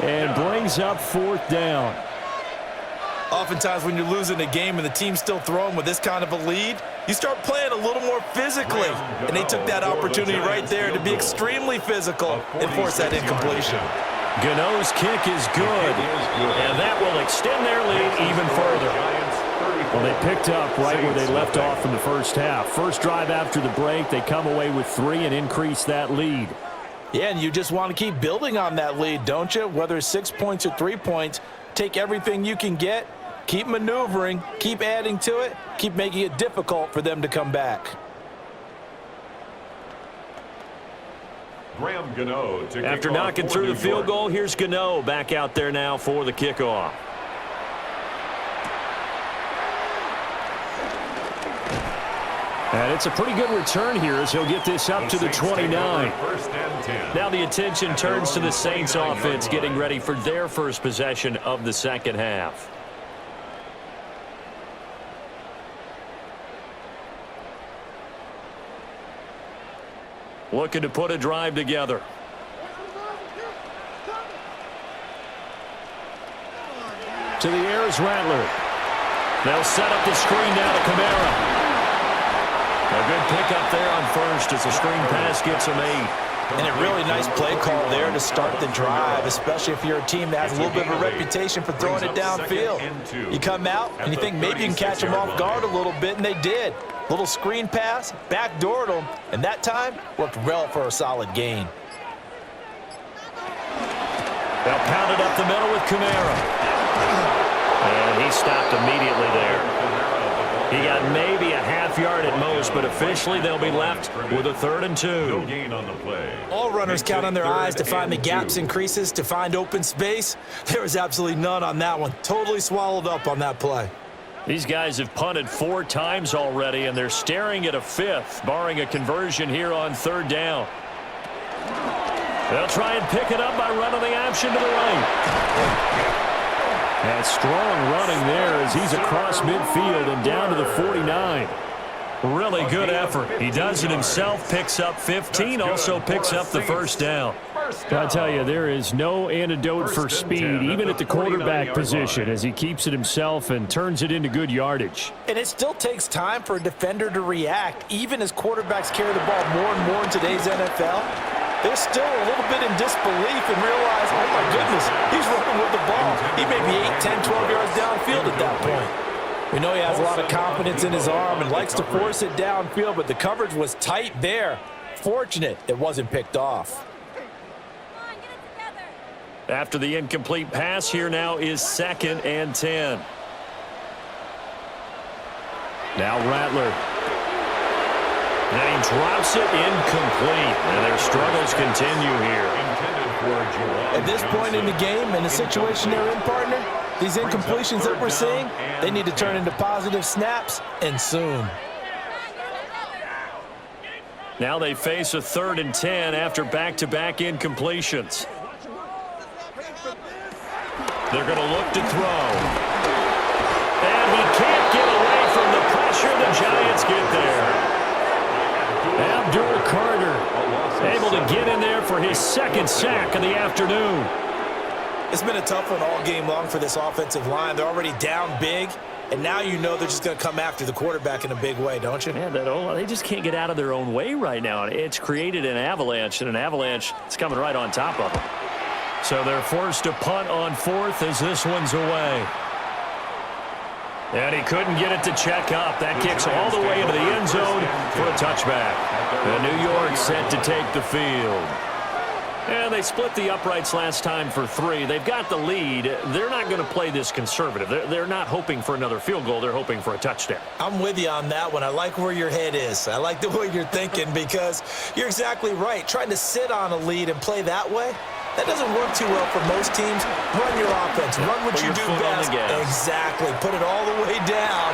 S1: and brings up 4th down.
S2: Oftentimes when you're losing a game and the team's still throwing with this kind of a lead, you start playing a little more physically. And they took that opportunity right there to be extremely physical and force that incompletion.
S1: Gano's kick is good, and that will extend their lead even further. Well, they picked up right where they left off in the first half. First drive after the break, they come away with 3 and increase that lead.
S2: Yeah, and you just want to keep building on that lead, don't you? Whether it's 6 points or 3 points, take everything you can get, keep maneuvering, keep adding to it, keep making it difficult for them to come back.
S1: After knocking through the field goal, here's Gano back out there now for the kickoff. And it's a pretty good return here as he'll get this up to the 29.
S5: Now the attention turns to the Saints offense getting ready for their first possession of the second half. Looking to put a drive together.
S1: To the air is Rattler. They'll set up the screen now to Kamara. A good pickup there on first as the screen pass gets him 8.
S2: And a really nice play call there to start the drive, especially if you're a team that has a little bit of a reputation for throwing it downfield. You come out and you think maybe you can catch them off guard a little bit, and they did. Little screen pass, backdoored them, and that time worked well for a solid gain.
S1: They'll pound it up the middle with Kamara. And he stopped immediately there. He got maybe a half yard at most, but officially they'll be left with a 3rd and 2.
S4: No gain on the play.
S2: All runners count on their eyes to find the gaps and creases, to find open space. There was absolutely none on that one. Totally swallowed up on that play.
S1: These guys have punted 4 times already, and they're staring at a 5th, barring a conversion here on 3rd down. They'll try and pick it up by running the option to the right. And strong running there as he's across midfield and down to the 49. Really good effort. He does it himself, picks up 15, also picks up the 1st down. I tell you, there is no antidote for speed, even at the quarterback position, as he keeps it himself and turns it into good yardage.
S2: And it still takes time for a defender to react, even as quarterbacks carry the ball more and more in today's NFL. They're still a little bit in disbelief and realize, oh my goodness, he's running with the ball. He may be 8, 10, 12 yards downfield at that point. We know he has a lot of confidence in his arm and likes to force it downfield, but the coverage was tight there. Fortunate it wasn't picked off.
S1: After the incomplete pass, here now is 2nd and 10. Now Rattler. And he drops it incomplete. And their struggles continue here.
S2: At this point in the game, and the situation they're in, partner, these incompletions that we're seeing, they need to turn into positive snaps, and soon.
S1: Now they face a 3rd and 10 after back-to-back incompletions. They're going to look to throw. And he can't get away from the pressure. The Giants get there. Abdul Carter able to get in there for his 2nd sack of the afternoon.
S2: It's been a tough one all game long for this offensive line. They're already down big, and now you know they're just going to come after the quarterback in a big way, don't you?
S1: Man, they just can't get out of their own way right now. It's created an avalanche, and an avalanche is coming right on top of them. So they're forced to punt on 4th as this one's away. And he couldn't get it to check up. That kicks all the way into the end zone for a touchback. And New York set to take the field. And they split the uprights last time for 3. They've got the lead. They're not going to play this conservative. They're not hoping for another field goal. They're hoping for a touchdown.
S2: I'm with you on that one. I like where your head is. I like the way you're thinking because you're exactly right. Trying to sit on a lead and play that way, that doesn't work too well for most teams. Run your offense. Run what you do best. Exactly. Put it all the way down.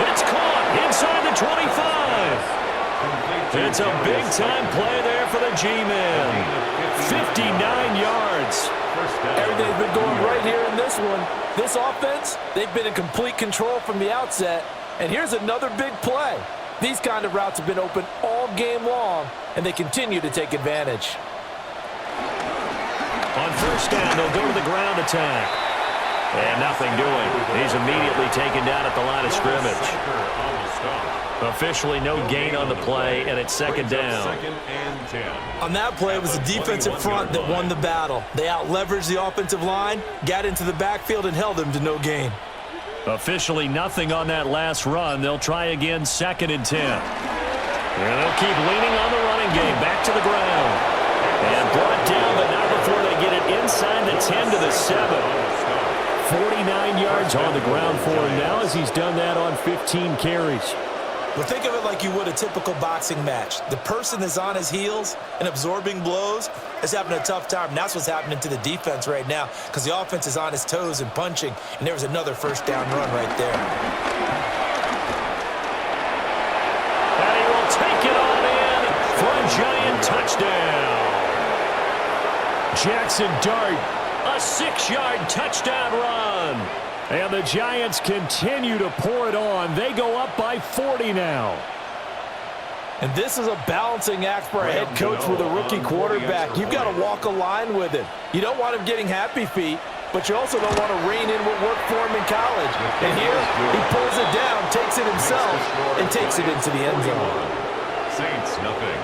S1: It's caught inside the 25. It's a big-time play there for the G-Men. 59 yards.
S2: Everything's been going right here in this one. This offense, they've been in complete control from the outset. And here's another big play. These kind of routes have been open all game long, and they continue to take advantage.
S1: On 1st down, they'll go to the ground attack. And nothing doing. He's immediately taken down at the line of scrimmage. Officially no gain on the play, and it's 2nd down.
S2: On that play, it was the defensive front that won the battle. They out-leveraged the offensive line, got into the backfield, and held them to no gain.
S1: Officially nothing on that last run. They'll try again, 2nd and 10. And they'll keep leaning on the running game. Back to the ground. And brought down, but not before they get it inside the 10 to the 7. 49 yards on the ground for him now as he's done that on 15 carries.
S2: Well, think of it like you would a typical boxing match. The person that's on his heels and absorbing blows is having a tough time. And that's what's happening to the defense right now because the offense is on his toes and punching. And there was another 1st down run right there.
S1: And he Jackson dart.
S5: A 6-yard touchdown run.
S1: And the Giants continue to pour it on. They go up by 40 now.
S2: And this is a balancing act for a head coach with a rookie quarterback. You've got to walk a line with him. You don't want him getting happy feet, but you also don't want to rein in what worked for him in college. And here, he pulls it down, takes it himself, and takes it into the end zone.
S4: Saints, nothing.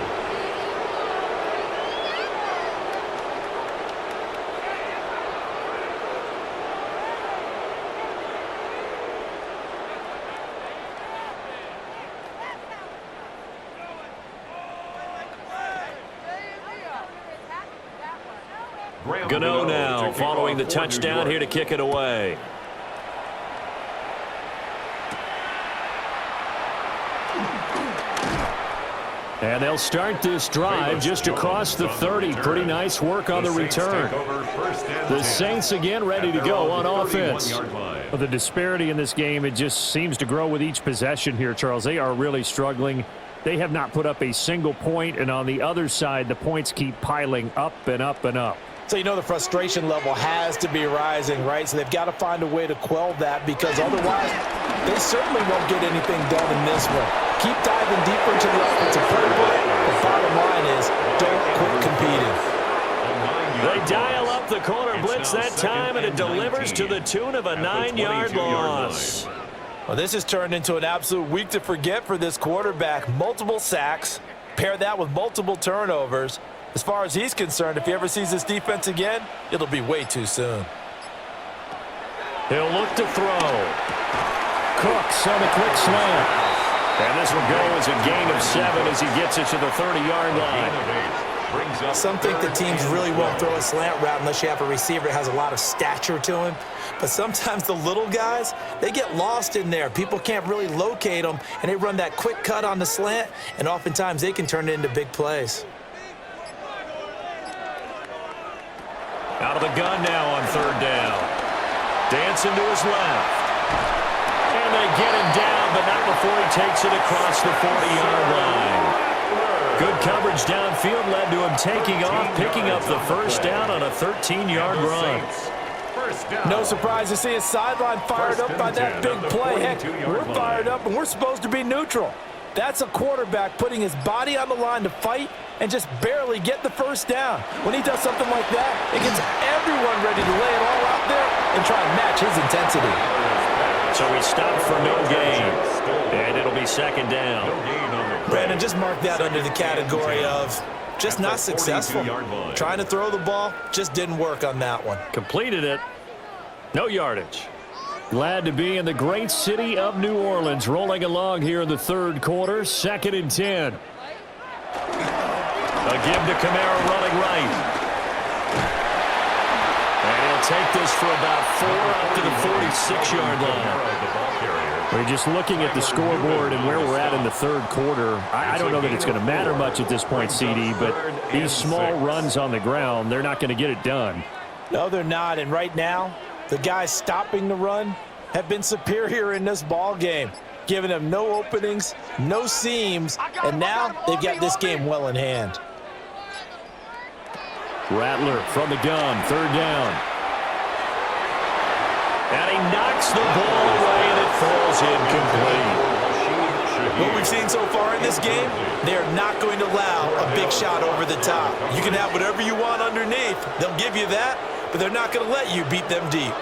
S5: Gano now following the touchdown here to kick it away.
S1: And they'll start this drive just across the 30. Pretty nice work on the return. The Saints again ready to go on offense. Well, the disparity in this game, it just seems to grow with each possession here, Charles. They are really struggling. They have not put up a single point, and on the other side, the points keep piling up and up and up.
S2: So you know the frustration level has to be rising, right? So they've got to find a way to quell that, because otherwise they certainly won't get anything done in this one. Keep diving deeper into the offensive playbook. The bottom line is don't quit competing.
S5: They dial up the corner blitz that time, and it delivers to the tune of a 9-yard loss.
S2: Well, this has turned into an absolute week to forget for this quarterback. Multiple sacks, pair that with multiple turnovers. As far as he's concerned, if he ever sees this defense again, it'll be way too soon.
S1: He'll look to throw. Cooks on a quick slant. And this will go as a gain of 7 as he gets it to the 30-yard line.
S2: Some think that teams really won't throw a slant route unless you have a receiver that has a lot of stature to him. But sometimes the little guys, they get lost in there. People can't really locate them, and they run that quick cut on the slant, and oftentimes they can turn it into big plays.
S5: Out of the gun now on 3rd down. Dancing to his left. And they get him down, but not before he takes it across the 40-yard line. Good coverage downfield led to him taking off, picking up the first down on a 13-yard run.
S2: No surprise to see his sideline fired up by that big play. Heck, we're fired up, and we're supposed to be neutral. That's a quarterback putting his body on the line to fight and just barely get the first down. When he does something like that, it gets everyone ready to lay it all out there and try and match his intensity.
S5: So he stopped for no gain, and it'll be 2nd down.
S2: Brandon, just mark that under the category of just not successful. Trying to throw the ball, just didn't work on that one.
S5: Completed it. No yardage.
S1: Glad to be in the great city of New Orleans, rolling along here in the 3rd quarter, 2nd and 10.
S5: A give to Kamara running right. And he'll take this for about 4 up to the 46-yard line.
S1: We're just looking at the scoreboard and where we're at in the 3rd quarter. I don't know that it's going to matter much at this point, CD, but these small runs on the ground, they're not going to get it done.
S2: No, they're not, and right now, the guys stopping the run have been superior in this ball game, giving them no openings, no seams, and now they've got this game well in hand.
S1: Rattler from the gun, 3rd down.
S5: And he knocks the ball away, and it falls incomplete.
S2: What we've seen so far in this game, they're not going to allow a big shot over the top. You can have whatever you want underneath. They'll give you that, but they're not going to let you beat them deep.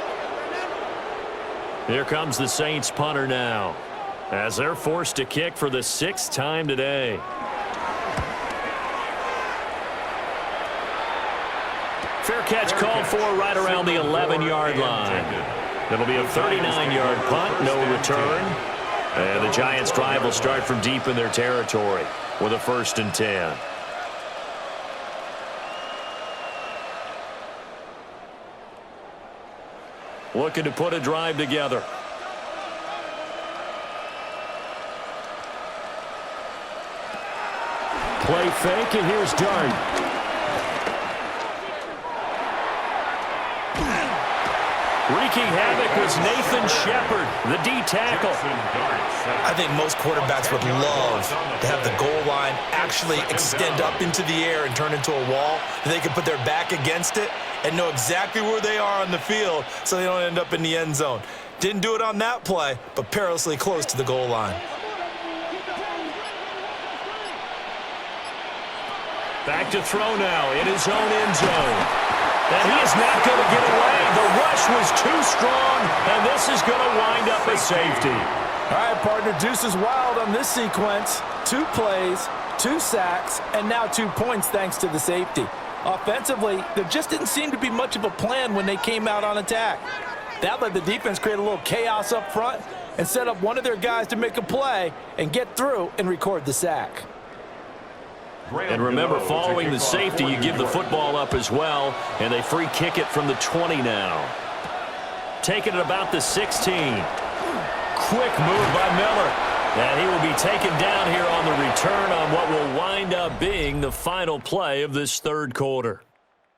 S5: Here comes the Saints punter now, as they're forced to kick for the 6th time today. Fair catch called for right around the 11-yard line. It'll be a 39-yard punt, no return. And the Giants' drive will start from deep in their territory with a 1st and 10. Looking to put a drive together.
S1: Play fake, and here's Dart. Wreaking havoc was Nathan Shepard, the D tackle.
S2: I think most quarterbacks would love to have the goal line actually extend up into the air and turn into a wall. They can put their back against it and know exactly where they are on the field so they don't end up in the end zone. Didn't do it on that play, but perilously close to the goal line.
S1: Back to throw now in his own end zone. And he is not going to get away. The rush was too strong, and this is going to wind up a safety.
S3: All right, partner, deuce is wild on this sequence. 2 plays, 2 sacks, and now 2 points thanks to the safety. Offensively, there just didn't seem to be much of a plan when they came out on attack. That let the defense create a little chaos up front and set up one of their guys to make a play and get through and record the sack.
S1: And remember, following the safety, you give the football up as well, and they free kick it from the 20 now. Taking it about the 16. Quick move by Miller. And he will be taken down here on the return on what will wind up being the final play of this third quarter.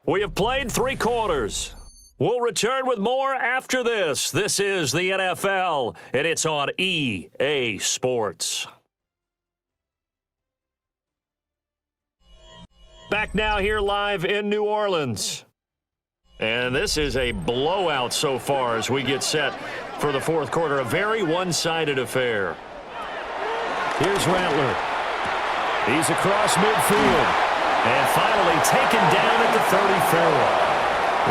S1: We have played 3 quarters. We'll return with more after this. This is the NFL, and it's on EA Sports. Back now here live in New Orleans. And this is a blowout so far as we get set for the fourth quarter. A very one-sided affair. Here's Rattler. He's across midfield. And finally taken down at the 34.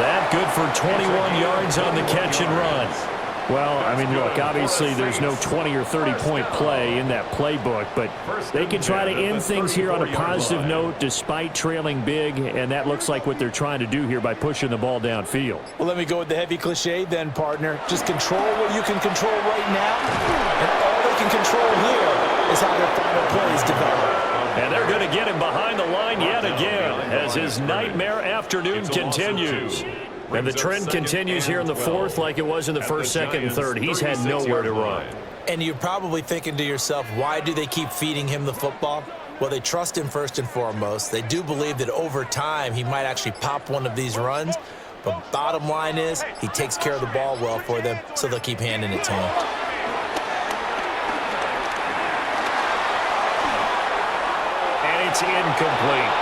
S1: That good for 21 yards on the catch and run. Well, I mean, look, obviously there's no 20 or 30-point play in that playbook, but they can try to end things here on a positive note despite trailing big, and that looks like what they're trying to do here by pushing the ball downfield.
S3: Well, let me go with the heavy cliche then, partner. Just control what you can control right now, and all they can control here is how their final plays develop.
S1: And they're going to get him behind the line yet again as his nightmare afternoon continues. And the trend continues here in the fourth like it was in the first, second, and third. He's had nowhere to run.
S2: And you're probably thinking to yourself, why do they keep feeding him the football? Well, they trust him first and foremost. They do believe that over time he might actually pop one of these runs. But bottom line is he takes care of the ball well for them, so they'll keep handing it to him.
S1: And it's incomplete.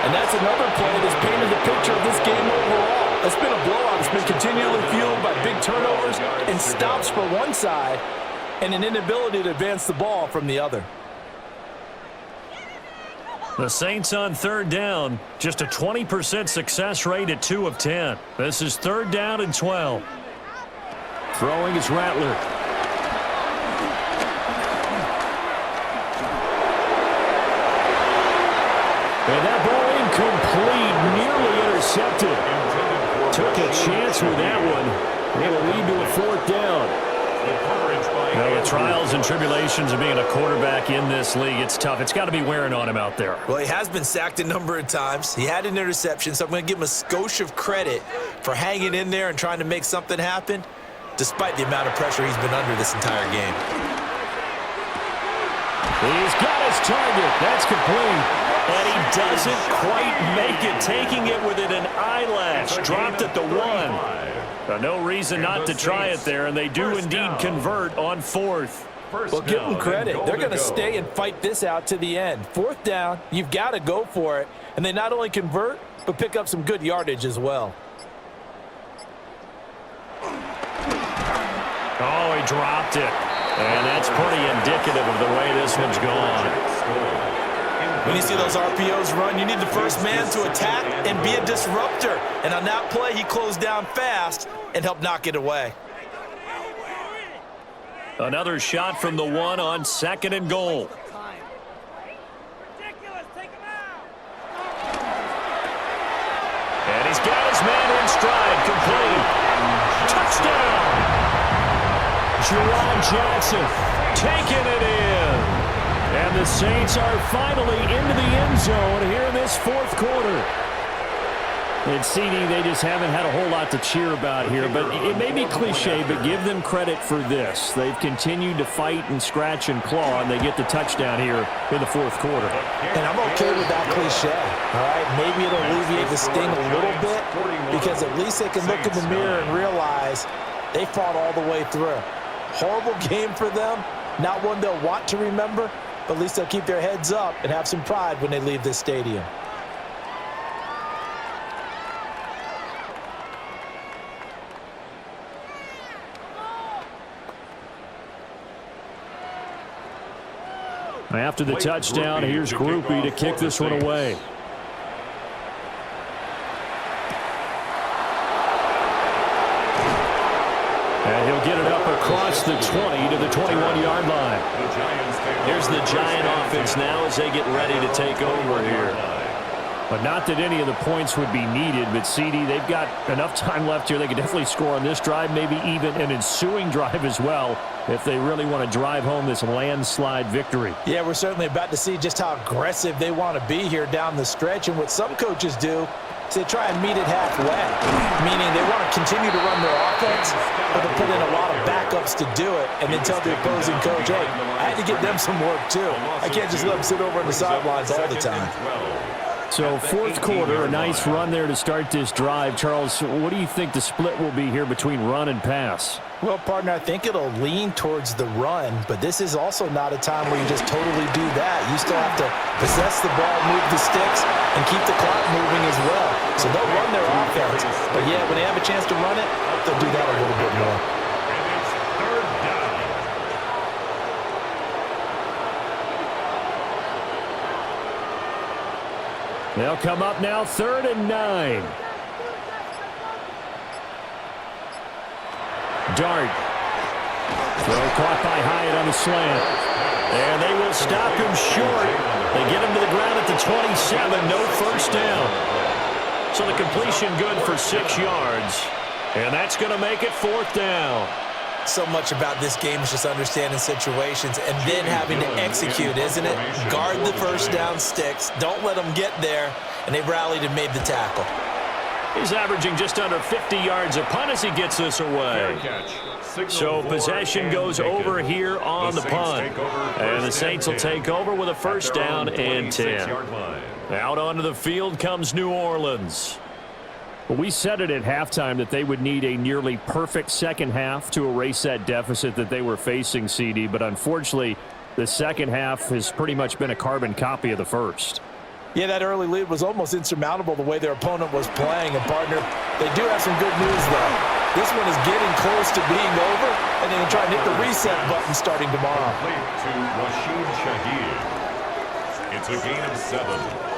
S3: And that's another play that's painted the picture of this game overall. It's been a blowout. It's been continually fueled by big turnovers and stops for one side and an inability to advance the ball from the other.
S1: The Saints on third down, just a 20% success rate at 2 of 10. This is third down and 12. Throwing is Rattler. And that ball incomplete, nearly intercepted. Took a chance with that one. It'll lead to a fourth down. Now, the trials and tribulations of being a quarterback in this league, it's tough. It's got to be wearing on him out there.
S2: Well, he has been sacked a number of times. He had an interception, so I'm going to give him a skosh of credit for hanging in there and trying to make something happen, despite the amount of pressure he's been under this entire game.
S1: He's got his target. That's complete. And he doesn't quite make it, taking it within an eyelash. Dropped at the 1. No reason not to try it there, and they do indeed convert on fourth.
S3: Well, give them credit. They're going to stay and fight this out to the end. Fourth down, you've got to go for it. And they not only convert, but pick up some good yardage as well.
S1: Oh, he dropped it. And that's pretty indicative of the way this one's gone.
S2: When you see those RPOs run, you need the first man to attack and be a disruptor. And on that play, he closed down fast and helped knock it away.
S1: Another shot from the 1 on second and goal. And he's got his man in stride, complete. Touchdown! Juwan Johnson taking it in. And the Saints are finally into the end zone here in this fourth quarter. And CD, they just haven't had a whole lot to cheer about here. But it may be cliche, but give them credit for this. They've continued to fight and scratch and claw, and they get the touchdown here in the fourth quarter.
S2: And I'm okay with that cliche, all right? Maybe it'll alleviate the sting a little bit because at least they can look in the mirror and realize they fought all the way through. Horrible game for them, not one they'll want to remember, but at least they'll keep their heads up and have some pride when they leave this stadium.
S1: After the touchdown, here's Groupie to kick this one away. And he'll get it up across the 20 to the 21-yard line.
S5: Here's the Giant offense now as they get ready to take over here.
S1: But not that any of the points would be needed, but CD, they've got enough time left here. They could definitely score on this drive, maybe even an ensuing drive as well, if they really want to drive home this landslide victory.
S2: Yeah, we're certainly about to see just how aggressive they want to be here down the stretch. And what some coaches do is they try and meet it halfway, meaning they want to continue to run their offense, but they put in a lot of backups to do it, and then tell the opposing coach, hey, I had to get them some work too. I can't just let them sit over on the sidelines all the time.
S1: So fourth quarter, a nice run there to start this drive. Charles, what do you think the split will be here between run and pass?
S2: Well, partner, I think it'll lean towards the run, but this is also not a time where you just totally do that. You still have to possess the ball, move the sticks, and keep the clock moving as well. So they'll run their offense, but yeah, when they have a chance to run it, they'll do that a little bit more.
S1: They'll come up now, 3rd and 9. Dart. Throw caught by Hyatt on the slant. And they will stop him short. They get him to the ground at the 27. No first down. So the completion good for 6 yards. And that's going to make it 4th down.
S2: So much about this game is just understanding situations and then having to execute, isn't it? Guard the first down sticks. Don't let them get there. And they rallied and made the tackle.
S1: He's averaging just under 50 yards a punt as he gets this away. So possession goes over here on the punt. And the Saints will take over with a first down and 10. Out onto the field comes New Orleans. We said it at halftime that they would need a nearly perfect second half to erase that deficit that they were facing, CD. But unfortunately, the second half has pretty much been a carbon copy of the first.
S2: Yeah, that early lead was almost insurmountable the way their opponent was playing. And, partner, they do have some good news, though. This one is getting close to being over, and then try and hit the reset button starting tomorrow.
S4: To Rashid Shaheed. It's a gain of 7.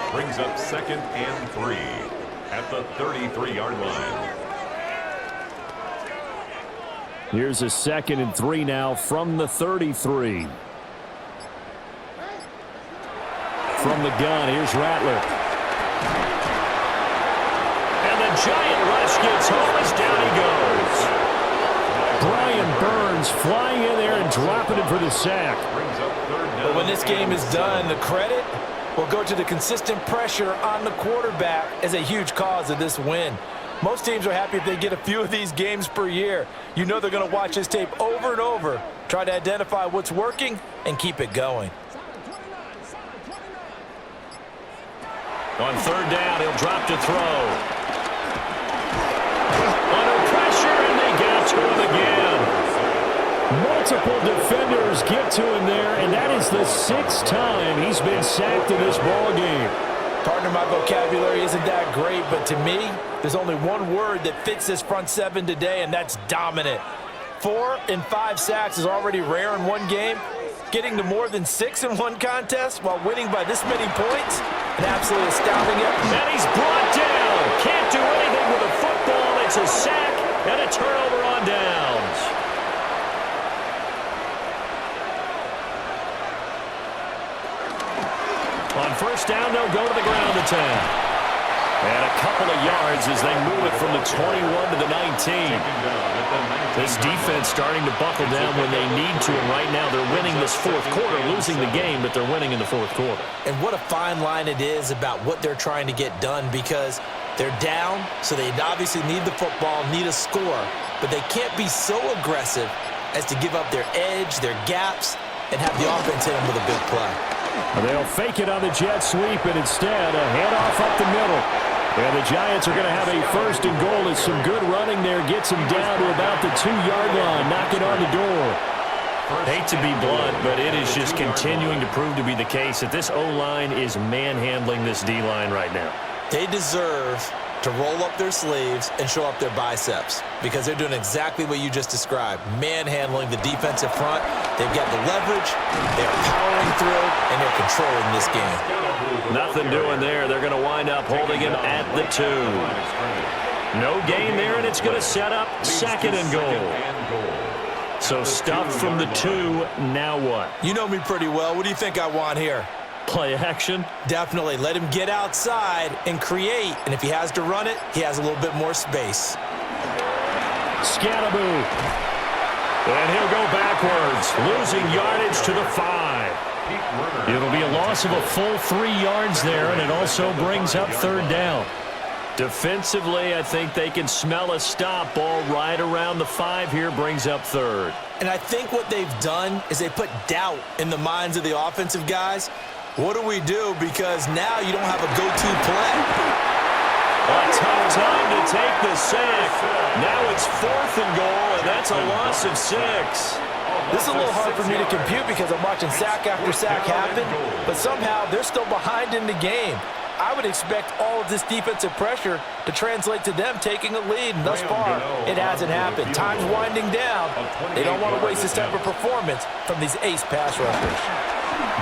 S4: Brings up 2nd and 3. At the 33-yard line.
S1: Here's a 2nd and 3 now from the 33. From the gun, here's Rattler. And the Giant rush gets home as down he goes. Brian Burns flying in there and dropping it for the sack.
S2: But when this game is done, the credit will go to the consistent pressure on the quarterback as a huge cause of this win. Most teams are happy if they get a few of these games per year. You know they're going to watch this tape over and over, try to identify what's working, and keep it going.
S5: On 3rd down, he'll drop to throw. Under pressure, and they get to him again.
S1: Multiple defenders get to him there, and that is the 6th time he's been sacked in this ball game.
S2: Partner, my vocabulary isn't that great, but to me, there's only one word that fits this front 7 today, and that's dominant. 4 and 5 sacks is already rare in one game. Getting to more than 6 in one contest while winning by this many points, an absolutely astounding effort.
S5: And he's brought down. Can't do anything with a football. It's a sack and a turnover on downs. On 1st down, they'll go to the ground attack. And a couple of yards as they move it from the 21 to the 19. This defense starting to buckle down when they need to, and right now they're winning this fourth quarter, losing the game, but they're winning in the fourth quarter.
S2: And what a fine line it is about what they're trying to get done, because they're down, so they obviously need the football, need a score, but they can't be so aggressive as to give up their edge, their gaps, and have the offense hit them with a big play.
S1: They'll fake it on the jet sweep, and instead a handoff up the middle. And the Giants are going to have a first and goal as some good running there gets them down to about the 2-yard line, knocking on the door.
S5: Hate to be blunt, but it is just continuing to prove to be the case that this O-line is manhandling this D-line right now.
S2: They deserve to roll up their sleeves and show up their biceps, because they're doing exactly what you just described, manhandling the defensive front. They've got the leverage, they're powering through, and they're controlling this game.
S5: Nothing doing there. They're going to wind up holding him at the 2. No gain there, and it's going to set up second and goal. So stuff from the 2, now what?
S2: You know me pretty well. What do you think I want here?
S5: Play action?
S2: Definitely. Let him get outside and create. And if he has to run it, he has a little bit more space.
S1: Scattaboo.
S5: And he'll go backwards, losing yardage to the 5. It'll be a loss of a full 3 yards there, and it also brings up third down. Defensively, I think they can smell a stop. Ball right around the 5 here, brings up third.
S2: And I think what they've done is they put doubt in the minds of the offensive guys. What do we do? Because now you don't have a go-to play.
S5: A tough time to take the sack. Now it's 4th and goal, and that's a loss of 6.
S2: This is a little hard for me to compute because I'm watching sack after sack happen, but somehow they're still behind in the game. I would expect all of this defensive pressure to translate to them taking a lead, and thus far, it hasn't happened. Time's winding down. They don't want to waste this type of performance from these ace pass rushers.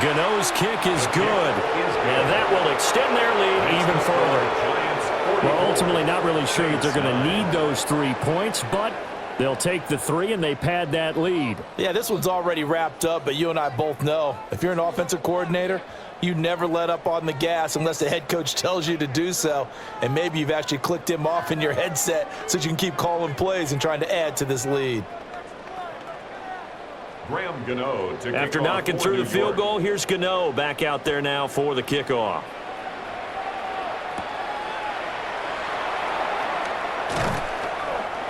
S5: Gano's kick is good, and that will extend their lead even further.
S1: Well, ultimately not really sure that they're going to need those 3 points, but they'll take the 3 and they pad that lead.
S2: Yeah, this one's already wrapped up, but you and I both know if you're an offensive coordinator, you never let up on the gas unless the head coach tells you to do so. And maybe you've actually clicked him off in your headset so you can keep calling plays and trying to add to this lead.
S5: After knocking through the field goal, here's Gano back out there now for the kickoff.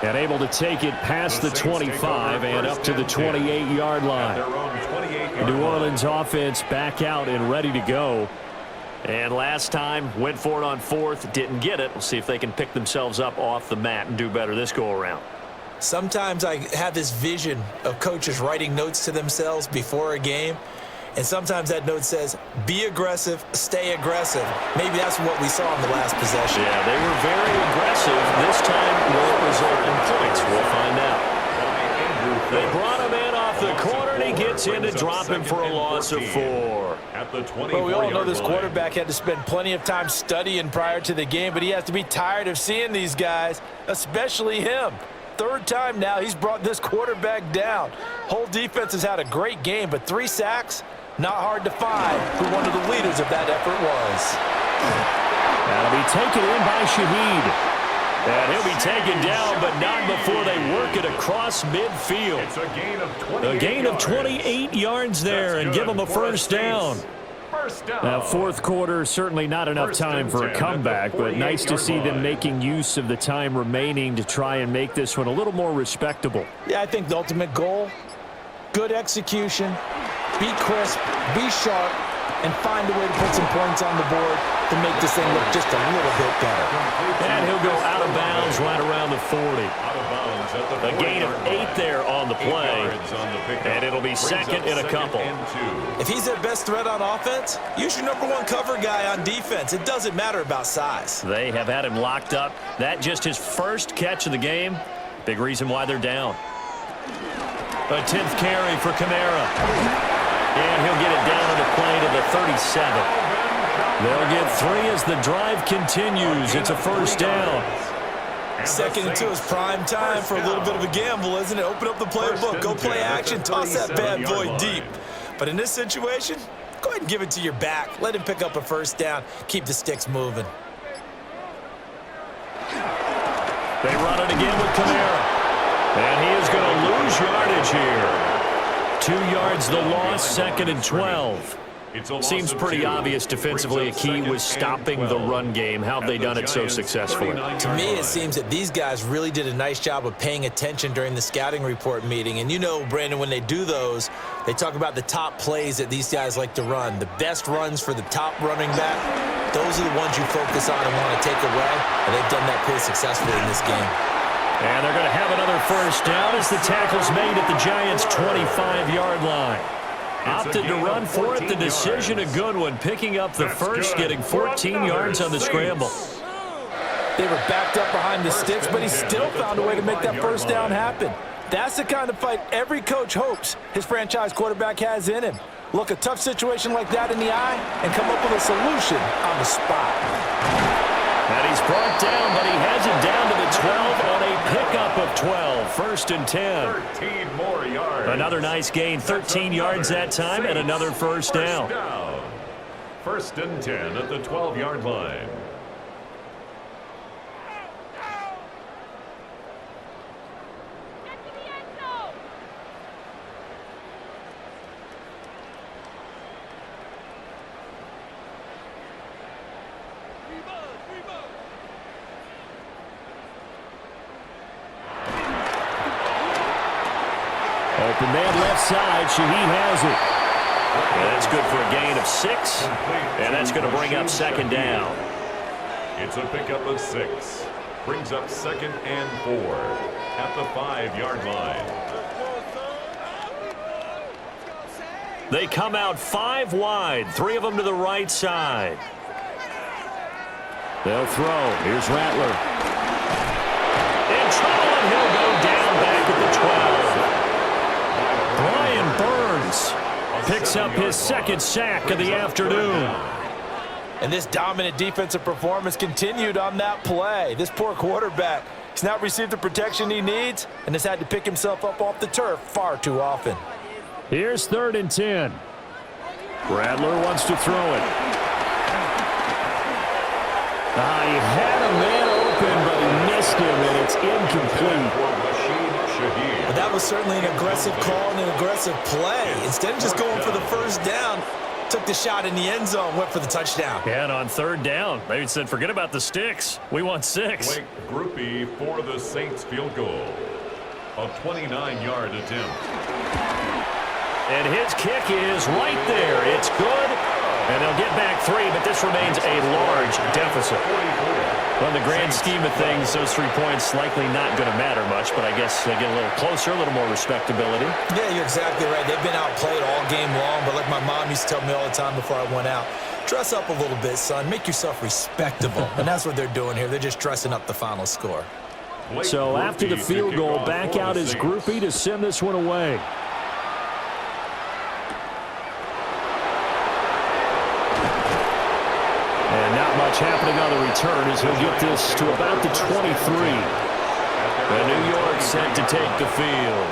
S1: And able to take it past the 25 and up to the 28-yard line. New Orleans offense back out and ready to go.
S5: And last time, went for it on 4th, didn't get it. We'll see if they can pick themselves up off the mat and do better this go-around.
S2: Sometimes I have this vision of coaches writing notes to themselves before a game, and sometimes that note says, be aggressive, stay aggressive. Maybe that's what we saw in the last possession.
S5: Yeah, they were very aggressive. This time will result in points. We'll find out. They brought him in off the corner, and he gets in to drop him for a loss of 4.
S2: Well, we all know this quarterback had to spend plenty of time studying prior to the game, but he has to be tired of seeing these guys, especially him. 3rd time now he's brought this quarterback down. Whole defense has had a great game, but 3 sacks, not hard to find who one of the leaders of that effort was.
S1: That'll be taken in by Shaheed.
S5: And he'll be taken down, but not before they work it across midfield.
S4: A
S1: gain of 28 yards there and give them a first down. Now, 4th quarter, certainly not enough time for a comeback, but nice to see them making use of the time remaining to try and make this one a little more respectable.
S2: Yeah, I think the ultimate goal, good execution, be crisp, be sharp, and find a way to put some points on the board to make this thing look just a little bit better.
S5: And he'll go out of bounds right around the 40. A gain of 8 there on the play, and it'll be second and a couple.
S2: If he's their best threat on offense, use your #1 cover guy on defense. It doesn't matter about size.
S5: They have had him locked up. That just his first catch of the game. Big reason why they're down. A 10th carry for Kamara. And he'll get it down on the play to the 37. They'll get 3 as the drive continues. It's a first down.
S2: 2nd and 2 is prime time for a little bit of a gamble, isn't it? Open up the playbook, go play action, toss that bad boy deep. But in this situation, go ahead and give it to your back. Let him pick up a first down, keep the sticks moving.
S5: They run it again with Kamara. And he is going to lose yardage here. 2 yards the loss, 2nd and 12. Seems pretty obvious defensively a key was stopping the run game. How have they done it so successfully?
S2: To me, it seems that these guys really did a nice job of paying attention during the scouting report meeting. And you know, Brandon, when they do those, they talk about the top plays that these guys like to run. The best runs for the top running back, those are the ones you focus on and want to take away. And they've done that pretty successfully in this game.
S5: And they're going to have another first down as the tackle's made at the Giants' 25-yard line. Opted to run for it. The decision a good one. Picking up the first, getting 14 yards on the scramble.
S2: They were backed up behind the sticks, but he still found a way to make that first down happen. That's the kind of fight every coach hopes his franchise quarterback has in him. Look a tough situation like that in the eye and come up with a solution on the spot.
S5: And he's brought down, but he has it down to the 12 on a pickup of 12. 1st and 10.
S4: 13 more yards.
S5: Another nice gain, 13 yards that time, and another first down.
S4: 1st and 10 at the 12-yard line.
S1: Open man left side. Shaheed has it.
S5: And that's good for a gain of 6. And that's going to bring up 2nd down.
S4: It's a pickup of 6. Brings up 2nd and 4 at the 5-yard line.
S5: They come out 5 wide. 3 of them to the right side.
S1: They'll throw. Here's Rattler.
S5: In trouble, and he'll go down back at the 12. Brian Burns picks up his 2nd sack of the afternoon.
S2: And this dominant defensive performance continued on that play. This poor quarterback, he's not received the protection he needs and has had to pick himself up off the turf far too often.
S1: Here's 3rd and 10. Rattler wants to throw it. He had a man open, but he missed him, and it's incomplete.
S2: But that was certainly an aggressive call and an aggressive play. Instead of just going for the first down, took the shot in the end zone, went for the touchdown.
S5: Yeah, and on 3rd down, they said, forget about the sticks. We want 6.
S4: Blake Groupie for the Saints field goal. A 29-yard attempt.
S5: And his kick is right there. It's good. And they'll get back 3, but this remains a large deficit. Well, in the grand scheme of things, those 3 points likely not going to matter much, but I guess they get a little closer, a little more respectability.
S2: Yeah, you're exactly right. They've been outplayed all game long, but like my mom used to tell me all the time before I went out, dress up a little bit, son. Make yourself respectable. And that's what they're doing here. They're just dressing up the final score.
S1: So after the field goal, back out is Groupie to send this one away. And not much happening on the return as he'll get this to about the 23. And New York set to take the field.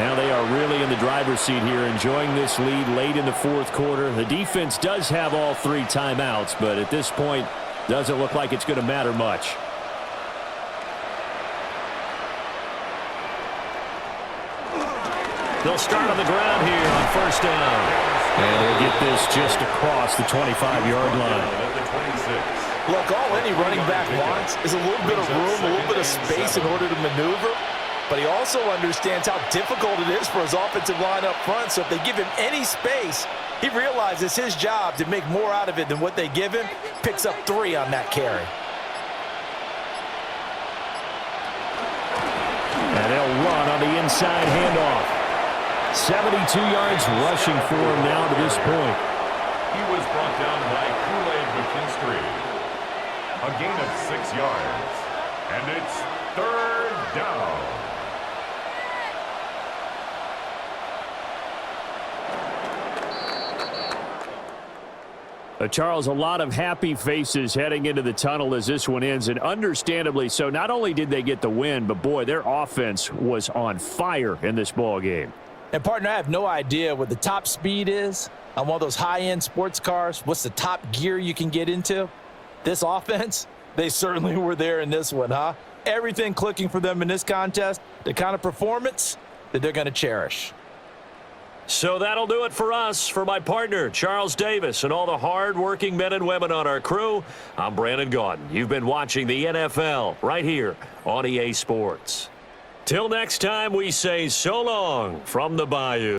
S1: Now they are really in the driver's seat here, enjoying this lead late in the 4th quarter. The defense does have all 3 timeouts, but at this point, doesn't look like it's going to matter much.
S5: They'll start on the ground here on 1st down.
S1: And they'll get this just across the 25-yard line.
S2: Look, all any running back wants is a little bit of room, a little bit of space in order to maneuver. But he also understands how difficult it is for his offensive line up front. So if they give him any space, he realizes his job to make more out of it than what they give him. Picks up 3 on that carry.
S1: And they'll run on the inside handoff. 72 yards rushing for him now to this point.
S4: He was brought down by Kool-Aid McKinstry. A gain of 6 yards. And it's 3rd down.
S1: Charles, a lot of happy faces heading into the tunnel as this one ends, and understandably so. Not only did they get the win, but boy, their offense was on fire in this ball game.
S2: And, partner, I have no idea what the top speed is on one of those high-end sports cars. What's the top gear you can get into? This offense, They certainly were there in this one, huh? Everything clicking for them in this contest, the kind of performance that they're going to cherish.
S5: So that'll do it for us. For my partner, Charles Davis, and all the hard-working men and women on our crew, I'm Brandon Gaudin. You've been watching the NFL right here on EA Sports. Till next time, we say so long from the Bayou.